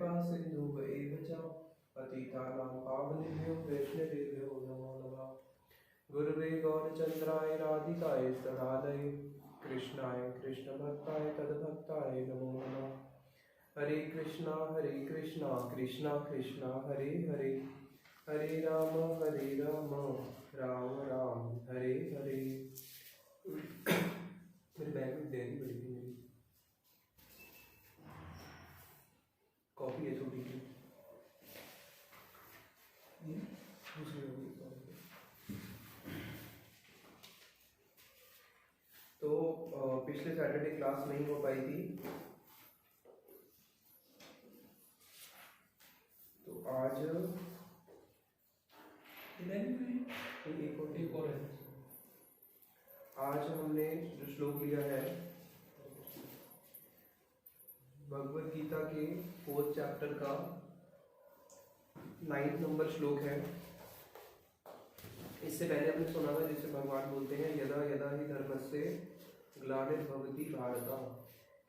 कृपा सिंधु एव च पतितानां पावनेभ्यो वैष्णवेभ्यो नमो नमः। गुरुवे गौरचंद्राय राधिकाय तदालये कृष्णाय कृष्णभक्ताय तद्भक्ताय नमो नमः। हरे कृष्णा कृष्णा कृष्णा हरे हरे, हरे राम राम राम हरे हरे। मेरे बैग में डायरी पड़ी थी, मेरी कॉपी है छोटी सी, दूसरी होगी। तो पिछले सैटरडे क्लास नहीं हो पाई थी, तो आज एक और है। आज हमने जो श्लोक लिया है भगवद गीता के 4th चैप्टर का 9th नंबर श्लोक है। इससे पहले हमने सुना था जिसे भगवान बोलते हैं यदा यदा ही धर्मस्य ग्लानिर्भवति भारत,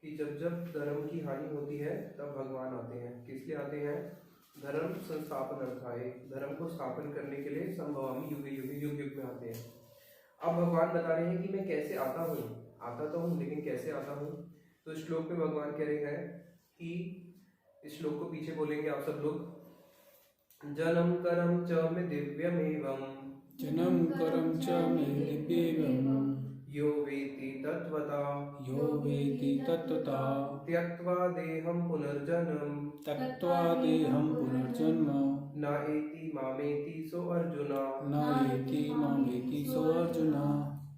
कि जब जब धर्म की हानि होती है तब भगवान आते हैं। किस लिए आते हैं? धर्म संस्थापन अर्थाए, धर्म को स्थापन करने के लिए संभवामी युग युग में आते हैं। अब भगवान बता रहे हैं कि मैं कैसे आता हूँ। आता तो हूँ लेकिन कैसे आता हूँ। तो इस श्लोक में भगवान कह रहे हैं कि इस श्लोक को पीछे बोलेंगे आप सब लोग। जन्म करम च में दिव्यमेवं, जन्म करम च मे दिव्येवं, यो वेति तत्वता, यो वेति तत्वता, त्यक्त्वा देहं पुनर्जन्म, त्यक्त्वा देहं पुनर्जन्म, न एति मामेति सो अर्जुना, न एति मामेति सो अर्जुन।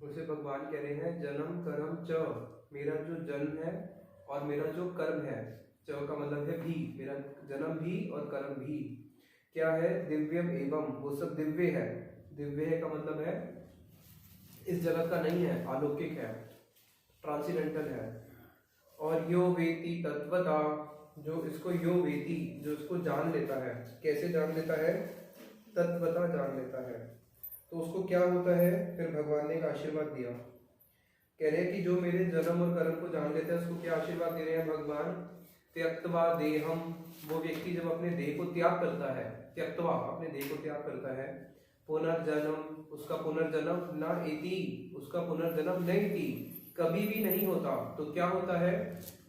उसे भगवान कह रहे हैं जन्म कर्म च, मेरा जो जन्म है और मेरा जो कर्म है, च का मतलब है भी, मेरा जन्म भी और कर्म भी क्या है? दिव्यम एवं, वो सब दिव्य है। दिव्य है का मतलब है इस जगत का नहीं है, अलौकिक है, ट्रांसेंडेंटल है। और यो वेति तत्वता, जो इसको यो वेति, जो इसको जान लेता है। कैसे जान लेता है? तत्वता जान लेता है। तो उसको क्या होता है? फिर भगवान ने एक आशीर्वाद दिया, कह रहे हैं कि जो मेरे जन्म और कर्म को जान लेता है उसको क्या आशीर्वाद दे रहे हैं भगवान? त्यक्त्वा देहम, वो व्यक्ति जब अपने देह को त्याग करता है, त्यक्त्वा अपने देह को त्याग करता है, पुनर्जन्म, उसका पुनर्जन्म, न इति, उसका पुनर्जन्म नहीं थी, कभी भी नहीं होता। तो क्या होता है?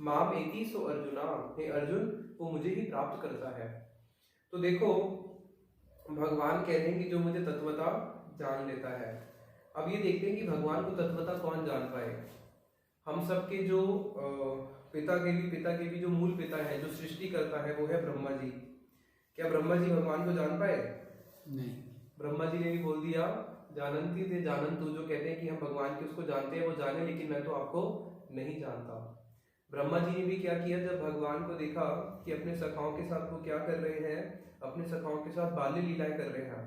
माम एति सो अर्जुना, हे अर्जुन वो मुझे ही प्राप्त करता है। तो देखो भगवान कह रहे हैं कि जो मुझे तत्वता जान लेता है। अब ये देखते हैं कि भगवान को तत्वता कौन जान पाए। हम सबके जो पिता के भी जो मूल पिता है, जो सृष्टि करता है, वो है ब्रह्मा जी। क्या ब्रह्मा जी भगवान को जान पाए? नहीं। ब्रह्मा जी ने भी बोल दिया जानंती थे जानंतु, जो कहते हैं कि हम भगवान के उसको जानते हैं, वो जाने, लेकिन मैं तो आपको नहीं जानता। ब्रह्मा जी ने भी क्या किया, जब भगवान को देखा कि अपने सखाओं के साथ वो क्या कर रहे हैं, अपने सखाओं के साथ बाल्य लीलाएं कर रहे हैं,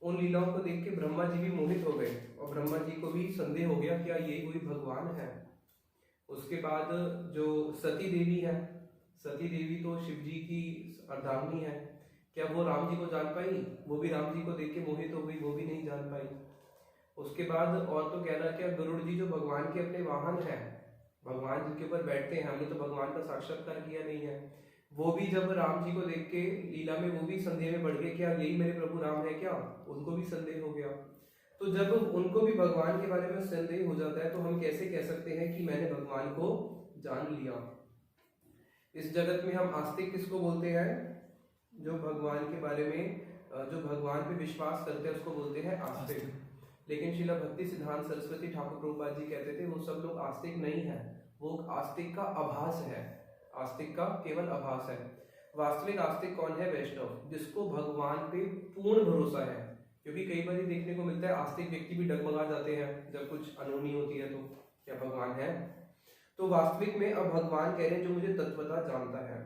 उन लीलाओं को देख के ब्रह्मा जी भी मोहित हो गए और ब्रह्मा जी को भी संदेह हो गया क्या यही कोई भगवान है। उसके बाद जो सती देवी है, सती देवी तो शिव जी की अर्धांगिनी है, क्या वो राम जी को जान पाई? वो भी राम जी को देख के मोहित हो गई, वो भी नहीं जान पाई। उसके बाद और तो कहना क्या, गरुड़ जी जो भगवान के अपने वाहन है, भगवान जिनके ऊपर बैठते हैं, हमने तो भगवान का साक्षात्कार किया नहीं है, वो भी जब राम जी को देख के लीला में वो भी संदेह में पड़ गए, क्या यही मेरे प्रभु राम है क्या? उनको भी संदेह हो गया। तो जब उनको भी भगवान के बारे में संदेह हो जाता है तो हम कैसे कह सकते हैं कि मैंने भगवान को जान लिया। इस जगत में हम आस्तिक किसको बोलते हैं? जो भगवान के बारे में, जो भगवान पे विश्वास करते हैं उसको बोलते हैं आस्तिक। लेकिन श्रीला भक्ति सिद्धांत सरस्वती ठाकुर प्रभुपाद जी कहते थे वो सब लोग आस्तिक नहीं है, वो आस्तिक का आभास है, आस्तिक का केवल आभास है। वास्तविक आस्तिक कौन है? वैष्णव, जिसको भगवान पे पूर्ण भरोसा है। क्योंकि कई बार देखने को मिलता है आस्तिक व्यक्ति भी डगमगा जाते हैं जब कुछ अनहोनी होती है, तो क्या भगवान है? तो वास्तविक में अब भगवान कह रहे हैं जो मुझे तत्वता जानता है।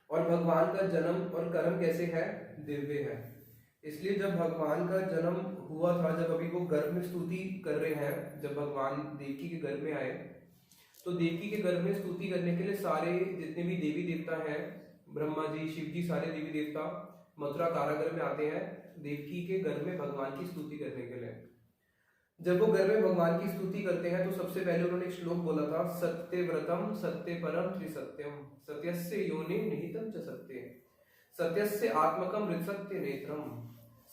और भगवान का जन्म और कर्म कैसे है? दिव्य है। इसलिए जब भगवान का जन्म हुआ था, जब अभी वो गर्भ में स्तुति कर रहे हैं, जब भगवान देवकी के गर्भ में आए, तो देवकी के गर्भ में स्तुति करने के लिए सारे जितने भी देवी देवता हैं, ब्रह्मा जी, शिव जी, सारे देवी देवता मथुरा कारागृह में आते हैं देवकी के गर्भ में भगवान की स्तुति करने के लिए। जब वो घर में भगवान की स्तुति करते हैं तो सबसे पहले उन्होंने एक श्लोक बोला था, सत्यव्रतम सत्य परम त्रिसत्यम सत्यस्य योनि निहितम च सत्य सत्यस्य आत्मकम ऋतसत्य नेत्रम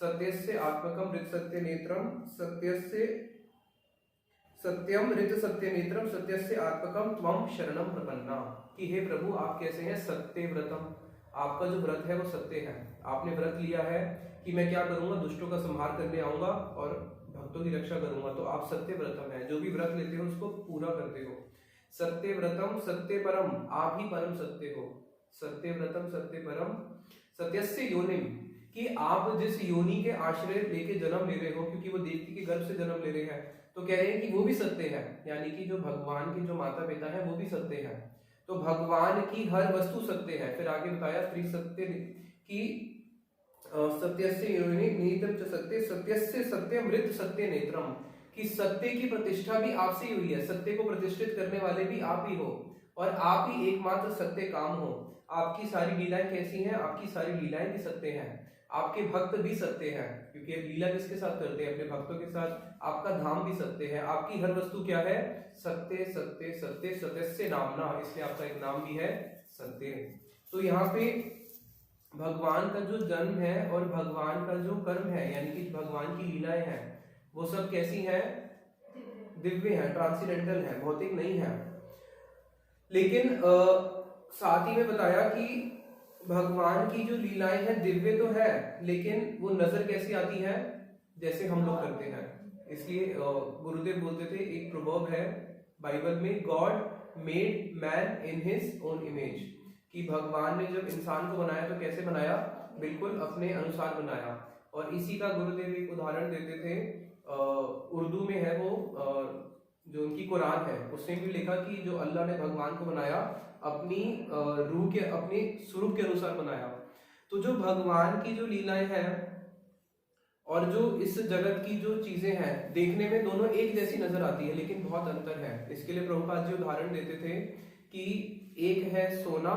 सत्यस्य आत्मकम ऋतसत्य नेत्रम सत्यस्य सत्यम ऋत सत्य नेत्रम सत्यस्य आत्मकम त्वम शरणम प्रपन्ना। कि हे प्रभु आप कैसे हैं? सत्य व्रतम, आपका जो व्रत है वो सत्य है। आपने व्रत लिया है कि मैं क्या करूंगा, दुष्टों का संहार करने आऊंगा और भक्तों की रक्षा करूंगा, तो आप सत्य व्रतम है, जो भी व्रत लेते हो उसको पूरा करते हो। सत्य व्रतम सत्य परम, आप ही परम सत्य हो। सत्य व्रतम सत्य परम सत्यस्य योनिम, कि आप जिस योनि के आश्रय लेके जन्म ले रहे हो, क्योंकि वो देवकी के गर्भ से जन्म ले रहे हैं, तो कह रहे हैं कि वो भी सत्य है, यानी कि जो भगवान के जो माता पिता है वो भी सत्य है। तो भगवान की हर वस्तु सत्य है। फिर आगे बताया त्रिसत्य की सत्यस्य योनि निहितम च सत्य सत्यस्य सत्यम ऋत सत्य नेत्रम, कि सत्य की प्रतिष्ठा भी आपसे ही हुई है, सत्य को प्रतिष्ठित करने वाले भी आप ही हो और आप ही एकमात्र सत्य काम हो। आपकी सारी लीलाएं कैसी हैं? आपकी सारी लीलाएं भी सत्य हैं, आपके भक्त भी सत्य हैं, क्योंकि अब लीला किसके साथ करते हैं? अपने भक्तों के साथ। आपका धाम भी सत्य है, आपकी हर वस्तु क्या है? सत्य सत्य सत्य सत्यस्य नामना, इसलिए आपका एक नाम भी है सत्य। तो यहाँ पे भगवान का जो जन्म है और भगवान का जो कर्म है, यानी कि भगवान की लीलाएं हैं, वो सब कैसी हैं? दिव्य है, ट्रांसेंडेंटल है, भौतिक नहीं है। लेकिन साथ ही में बताया कि भगवान की जो लीलाएं हैं दिव्य तो है, लेकिन वो नजर कैसी आती है? जैसे हम लोग करते हैं। इसलिए गुरुदेव बोलते थे, एक प्रोवर्ब है बाइबल में, God made man in his own image, कि भगवान ने जब इंसान को बनाया तो कैसे बनाया? बिल्कुल अपने अनुसार बनाया। और इसी का गुरुदेव एक उदाहरण देते थे, उर्दू में है वो, जो उनकी कुरान है उसने भी लिखा कि जो अल्लाह ने भगवान को बनाया अपनी रूह के, अपने स्वरूप के अनुसार बनाया। तो जो भगवान की जो लीलाएं हैं और जो इस जगत की जो चीजें हैं, देखने में दोनों एक जैसी नजर आती है, लेकिन बहुत अंतर है। इसके लिए प्रभुपाद जी उदाहरण देते थे कि एक है सोना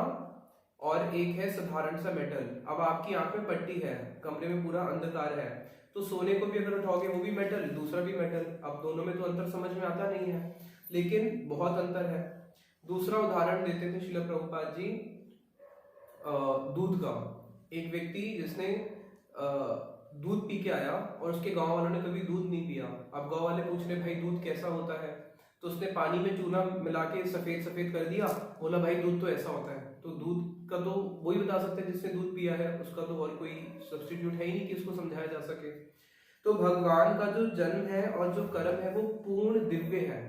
और एक है साधारण सा मेटल। अब आपकी आंख में पट्टी है, कमरे में पूरा अंधकार है, तो सोने को भी अगर उठाओगे वो भी मेटल, दूसरा भी मेटल। अब दोनों में तो अंतर समझ में आता नहीं है, लेकिन बहुत अंतर है। दूसरा उदाहरण देते थे श्रील प्रभुपाद जी दूध का। एक व्यक्ति जिसने दूध पी के आया और उसके गांव वालों ने कभी दूध नहीं पिया। अब गांव वाले पूछ रहे, भाई दूध कैसा होता है? तो उसने पानी में चूना मिला के सफेद सफेद कर दिया, बोला भाई दूध तो ऐसा होता है। तो दूध का तो वही बता सकते हैं जिसने दूध पिया है, उसका तो और कोई सब्स्टिट्यूट है ही नहीं कि उसको समझाया जा सके। तो भगवान का जो जन्म है और जो कर्म है वो पूर्ण दिव्य है।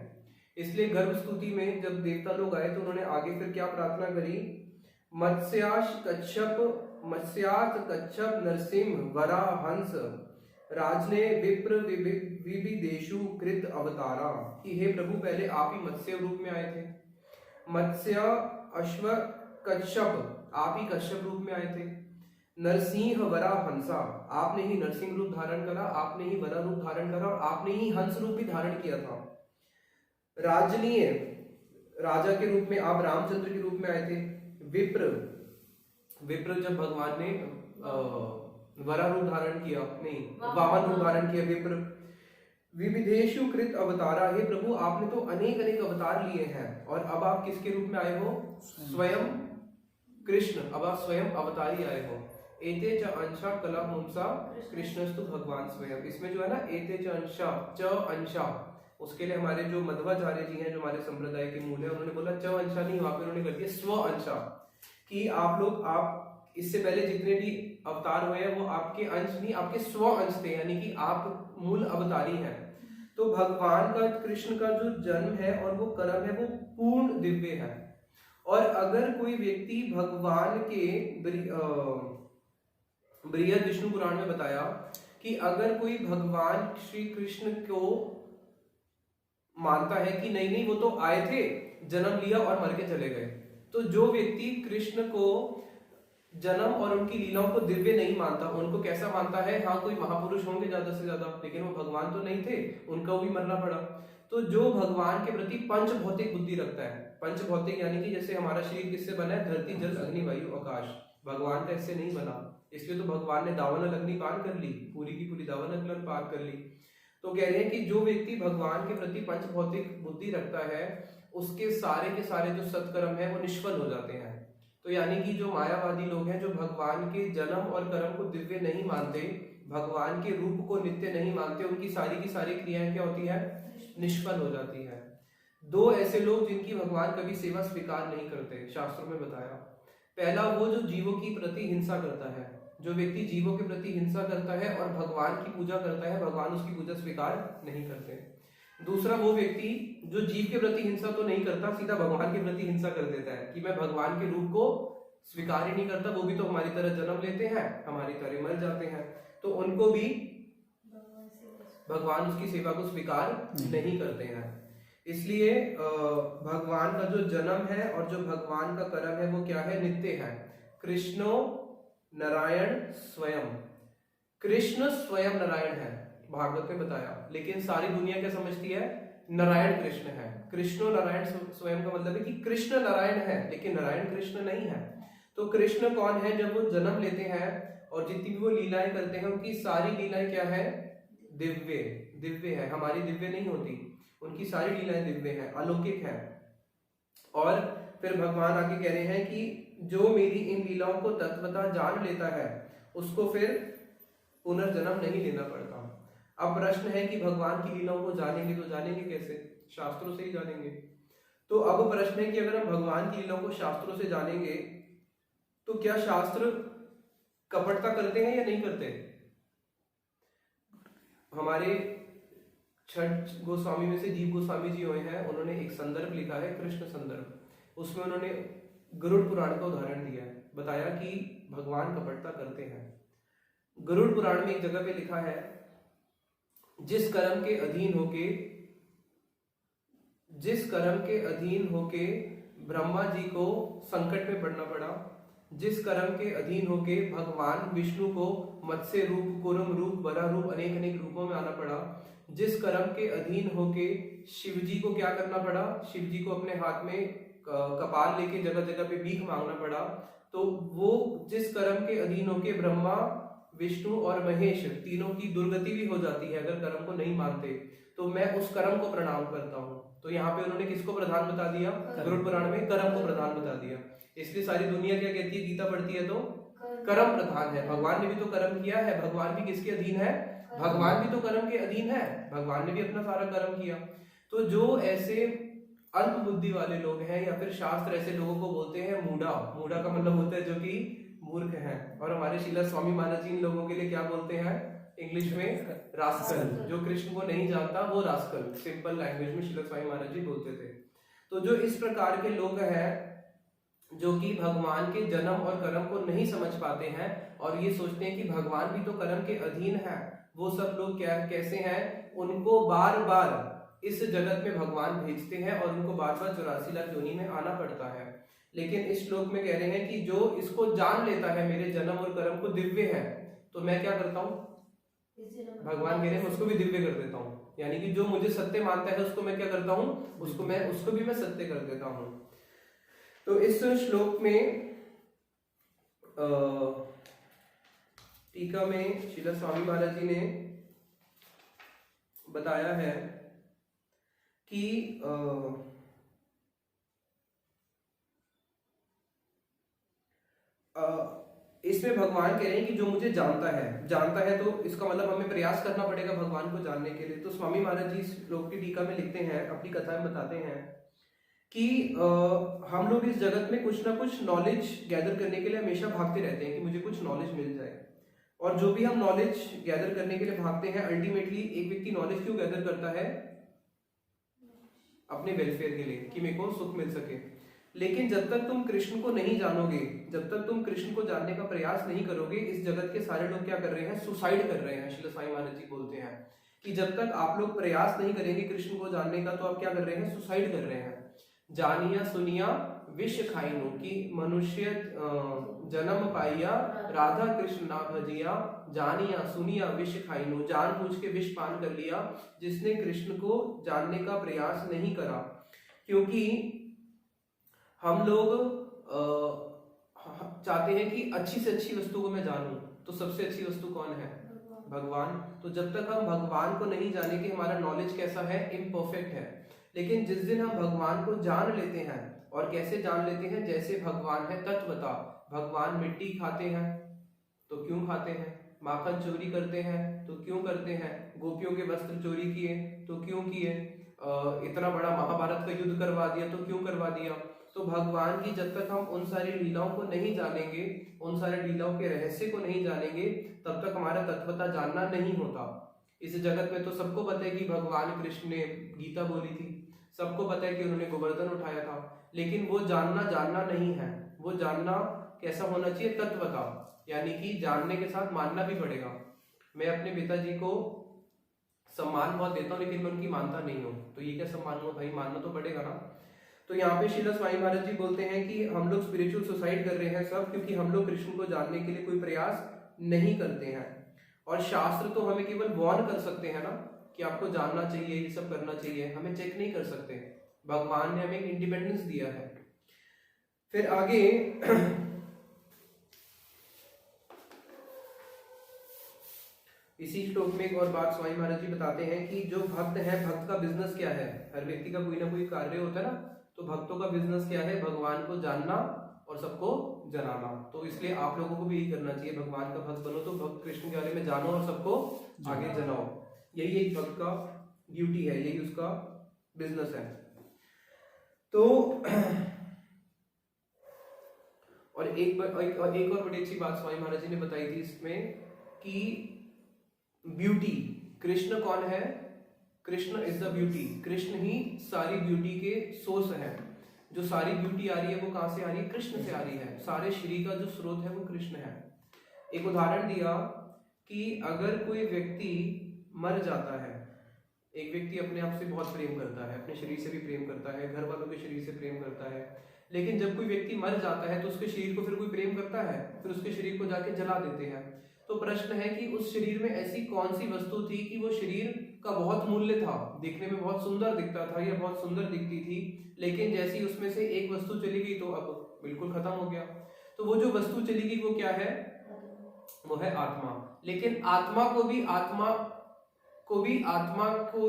इसलिए गर्भ स्तुति में जब देवता लोग आए तो उन्होंने आगे फिर क्या प्रार्थना करी? मत्स्याश कच्छप नरसिंह वरा हंस राजने विप्र विविदेशु कृत अवतारा, कि हे प्रभु पहले आप ही मत्स्य रूप में आए थे, मत्स्य अश्व कच्छप आप ही कश्यप रूप में आए थे, नरसिंह वरा हंसा आपने ही नरसिंह रूप धारण करा, आपने ही वरा रूप धारण करा और आपने ही हंस रूप भी धारण किया था। राजनीय राजा के रूप में आप रामचंद्र के रूप में आए थे। विप्र जब भगवान ने वरा रूप धारण किया, नहीं वामन रूप धारण किया, विप्र विविधेशु कृत अवतारा, हे प्रभु आपने तो अनेक अनेक अवतार लिए हैं और अब आप किसके रूप में आए हो? स्वयं कृष्ण, अब आप स्वयं अवतारी आए हो। एते च अंशा कला मुंसा कृष्णस्तु भगवान स्वयं। इसमें जो है ना एते च अंशा, च अंशा, उसके लिए हमारे जो मध्वाचार्य जी हैं जो हमारे संप्रदाय के मूल है, उन्होंने बोला च अंशा नहीं, वहां पे उन्होंने कर दिया स्व अंशा, कि आप लोग, आप इससे पहले जितने भी अवतार हुए हैं वो आपके अंश नहीं, आपके स्व अंश थे, यानी कि आप मूल अवतारी हैं। तो भगवान का, कृष्ण का जो जन्म है और वो कर्म है वो पूर्ण दिव्य है। और अगर कोई व्यक्ति भगवान के बृहद विष्णु पुराण में बताया कि अगर कोई भगवान श्री कृष्ण को मानता है कि नहीं नहीं वो तो आए थे, जन्म लिया और मर के चले गए, तो जो व्यक्ति कृष्ण को जन्म और उनकी लीलाओं को दिव्य नहीं मानता, उनको कैसा मानता है? हाँ कोई महापुरुष होंगे ज्यादा से ज्यादा, लेकिन वो भगवान तो नहीं थे, उनका भी मरना पड़ा। तो जो भगवान के प्रति पंच भौतिक बुद्धि रखता है, पंच भौतिक यानी कि जैसे हमारा शरीर किससे बना है? धरती जल अग्नि वायु आकाश, भगवान का इससे नहीं बना, इसलिए तो भगवान ने दावानल अग्नि पार कर ली, पूरी की पूरी दावानल पार कर ली। तो कह रहे हैं कि जो व्यक्ति भगवान के प्रति पंच भौतिक बुद्धि रखता है उसके सारे के सारे जो सत्कर्म है वो निष्फल हो जाते हैं। तो यानी कि जो मायावादी लोग हैं, जो भगवान के जन्म और कर्म को दिव्य नहीं मानते, भगवान के रूप को नित्य नहीं मानते, उनकी सारी की सारी क्रियाएं क्या होती है? निष्फल हो जाती है। दो ऐसे लोग जिनकी भगवान कभी सेवा स्वीकार नहीं करते, शास्त्रों में बताया। पहला वो जो जीवों की प्रति हिंसा करता है, जो व्यक्ति जीवों के प्रति हिंसा करता है और भगवान की पूजा करता है, भगवान उसकी पूजा स्वीकार नहीं करते। दूसरा वो व्यक्ति जो जीव के प्रति हिंसा तो नहीं करता, सीधा भगवान के प्रति हिंसा कर देता है कि मैं भगवान के रूप को स्वीकार ही नहीं करता, वो भी तो हमारी तरह जन्म लेते हैं, हमारी तरह मर जाते हैं, तो उनको भी भगवान उसकी सेवा को स्वीकार नहीं करते हैं। इसलिए भगवान का जो जन्म है और जो भगवान का कर्म है वो क्या है? नित्य है। कृष्णो नारायण स्वयं, कृष्ण स्वयं नारायण है, भागवत में बताया। लेकिन सारी दुनिया क्या समझती है? नारायण कृष्ण है। कृष्णो नारायण स्वयं का मतलब है कि कृष्ण नारायण है, लेकिन नारायण कृष्ण नहीं है। तो कृष्ण कौन है? जब वो जन्म लेते हैं और जितनी भी वो लीलाएं करते हैं, उनकी सारी लीलाएं क्या है? दिव्य, दिव्य है। हमारी दिव्य नहीं होती, उनकी सारी लीलाएं दिव्य है, अलौकिक है। और फिर भगवान आगे कह रहे हैं कि जो मेरी इन लीलाओं को तत्वतः जान लेता है उसको फिर पुनर्जन्म नहीं लेना पड़ता। अब प्रश्न है कि भगवान की लीलाओं को जानेंगे तो जानेंगे कैसे? शास्त्रों से ही जानेंगे। तो अब प्रश्न है कि अगर हम भगवान की लीलाओं को शास्त्रों से जानेंगे तो क्या शास्त्र कपटता करते हैं या नहीं करते? हमारे छठ गोस्वामी में से जीव गोस्वामी जी हुए हैं, उन्होंने एक संदर्भ लिखा है, कृष्ण संदर्भ। उसमें उन्होंने गरुड़ पुराण का उदाहरण दिया है, बताया कि भगवान कपटता करते हैं। गरुड़ पुराण में एक जगह पे लिखा है, जिस कर्म के अधीन होके ब्रह्मा जी को संकट में पड़ना पड़ा, जिस कर्म के अधीन होके भगवान विष्णु को मत्स्य रूप, कूर्म रूप, वराह रूप, अनेक अनेक रूपों में आना पड़ा, जिस कर्म के अधीन होके शिव जी को क्या करना पड़ा? शिव जी को अपने हाथ में कपाल लेके जगह जगह पे भीख मांगना पड़ा। तो वो जिस कर्म के अधीन होके ब्रह्मा, विष्णु और महेश तीनों की दुर्गति भी हो जाती है अगर कर्म को नहीं मानते, तो मैं उस कर्म को प्रणाम करता हूँ। तो यहाँ पे उन्होंने किसको प्रधान बता दिया? गरुड़ पुराण में कर्म को प्रधान बता दिया। इसलिए सारी दुनिया क्या कहती है? गीता पढ़ती है तो कर्म प्रधान है। भगवान ने भी तो कर्म किया है, भगवान भी किसके अधीन है? भगवान भी तो कर्म के अधीन है, भगवान ने भी अपना सारा कर्म किया। तो जो ऐसे अल्प बुद्धि वाले लोग हैं, या फिर शास्त्र ऐसे लोगों को बोलते हैं मूढ़ा। मूढ़ा का मतलब होता है जो कि मूर्ख है। और हमारे शीला स्वामी महाराज जी इन लोगों के लिए क्या बोलते हैं इंग्लिश में? रास्कल। जो कृष्ण को नहीं जानता वो रास्कल, सिंपल लैंग्वेज में शीला स्वामी महाराज जी बोलते थे। तो जो इस प्रकार के लोग हैं जो कि भगवान के जन्म और कर्म को नहीं समझ पाते हैं और ये सोचते हैं कि भगवान भी तो कर्म के अधीन है, वो सब लोग क्या कैसे हैं? उनको बार बार इस जगत में भगवान भेजते हैं और उनको बार बार 84 लाख योनि में आना पड़ता है। लेकिन इस श्लोक में कह रहे हैं कि जो इसको जान लेता है मेरे जन्म और कर्म को दिव्य है, तो मैं क्या करता हूँ? भगवान कह रहे हैं उसको भी दिव्य कर देता हूँ। यानी कि जो मुझे सत्य मानता है उसको मैं क्या करता हूँ? उसको भी मैं सत्य कर देता हूँ। तो इस श्लोक में टीका में शीला स्वामी महाराज जी ने बताया है कि इसमें भगवान कह रहे हैं कि जो मुझे जानता है, तो इसका मतलब हमें प्रयास करना पड़ेगा भगवान को जानने के लिए। तो स्वामी महाराज जी इस श्लोक की टीका में लिखते हैं, अपनी कथा में बताते हैं कि हम लोग इस जगत में कुछ ना कुछ नॉलेज गैदर करने के लिए हमेशा भागते रहते हैं कि मुझे कुछ नॉलेज मिल जाए। और जो भी हम नॉलेज गैदर करने के लिए भागते हैं, अल्टीमेटली एक व्यक्ति नॉलेज क्यों गैदर करता है? अपने वेलफेयर के लिए, कि मेरे को सुख मिल सके। लेकिन जब तक तुम कृष्ण को नहीं जानोगे, जब तक तुम कृष्ण को जानने का प्रयास नहीं करोगे, इस जगत के सारे लोग क्या कर रहे हैं? सुसाइड कर रहे हैं। शीला स्वामी महाराज जी बोलते हैं कि जब तक आप लोग प्रयास नहीं करेंगे कृष्ण को जानने का, तो आप क्या कर रहे हैं? सुसाइड कर रहे हैं। जानिया सुनिया विष खाइनु, कि मनुष्य जन्म पाइया राधा कृष्ण ना भजिया, जानिया सुनिया विष खाइनु, जान बूझ के विष पान कर लिया जिसने कृष्ण को जानने का प्रयास नहीं करा। क्योंकि हम लोग चाहते हैं कि अच्छी से अच्छी वस्तु को मैं जानूं, तो सबसे अच्छी वस्तु कौन है? भगवान, तो जब तक हम भगवान को नहीं जाने कि हमारा नॉलेज कैसा है, इम्परफेक्ट है। लेकिन जिस दिन हम भगवान को जान लेते हैं, और कैसे जान लेते हैं, जैसे भगवान है तत्वता। भगवान मिट्टी खाते हैं तो क्यों खाते हैं, माखन चोरी करते हैं तो क्यों करते हैं, गोपियों के वस्त्र चोरी किए तो क्यों किए, इतना बड़ा महाभारत का युद्ध करवा दिया तो क्यों करवा दिया। तो भगवान की जब तक हम उन सारी लीलाओं को नहीं जानेंगे, उन सारे लीलाओं के रहस्य को नहीं जानेंगे, तब तक हमारा तत्वता जानना नहीं होता। इस जगत में तो सबको पता है कि भगवान कृष्ण ने गीता बोली थी, सबको पता है कि उन्होंने गोवर्धन उठाया था, लेकिन वो जानना नहीं है। वो जानना कैसा होना चाहिए, तत्वता, यानी कि जानने के साथ मानना भी पड़ेगा। मैं अपने पिताजी को सम्मान बहुत देता हूँ, लेकिन मैं उनकी मानता नहीं हूँ, तो ये क्या सम्मान हुआ भाई, मानना तो पड़ेगा ना। तो यहाँ पे श्रील स्वामी महाराज जी बोलते हैं कि हम लोग स्पिरिचुअल सुसाइड कर रहे हैं सब, क्योंकि हम लोग कृष्ण को जानने के लिए कोई प्रयास नहीं करते हैं। और शास्त्र तो हमें केवल वार्न कर सकते हैं ना, कि आपको जानना चाहिए, ये सब करना चाहिए, हमें चेक नहीं कर सकते। भगवान ने हमें इंडिपेंडेंस दिया है। फिर आगे इसी श्लोक में एक और बात स्वामी महाराज जी बताते हैं कि जो भक्त है, भक्त का बिजनेस क्या है, हर व्यक्ति का कोई ना कोई कार्य होता है ना, तो भक्तों का बिजनेस क्या है, भगवान को जानना और सबको जनाना। तो इसलिए आप लोगों को भी यही करना चाहिए, भगवान का भक्त बनो तो भक्त कृष्ण के बारे में जानो और सबको आगे जनाओ। यही एक भक्त का ड्यूटी है, यही उसका बिजनेस है। तो और एक और बड़ी अच्छी बात स्वामी महाराज जी ने बताई थी इसमें कि ब्यूटी, कृष्ण कौन है, Krishna is the beauty, Krishna ही सारी ब्यूटी के सोर्स है। जो सारी ब्यूटी आ रही है वो कहां से आ रही है, कृष्ण से आ रही है। सारे शरीर का जो स्रोत है वो कृष्ण है। एक उदाहरण दिया कि अगर कोई व्यक्ति मर जाता है, एक व्यक्ति अपने आप से बहुत प्रेम करता है, अपने शरीर से भी प्रेम करता है, घर वालों के शरीर से प्रेम करता है, लेकिन जब कोई व्यक्ति मर जाता है तो उसके शरीर को फिर कोई प्रेम करता है, फिर उसके शरीर को जाके जला देते हैं। तो प्रश्न है कि उस शरीर में ऐसी कौन सी वस्तु थी कि वो शरीर का बहुत मूल्य था, देखने में बहुत सुंदर दिखता था या बहुत सुंदर दिखती थी, लेकिन जैसी उसमें से एक वस्तु चली गई तो अब बिल्कुल खत्म हो गया। तो वो जो वस्तु चली गई वो क्या है, वो है आत्मा। लेकिन आत्मा को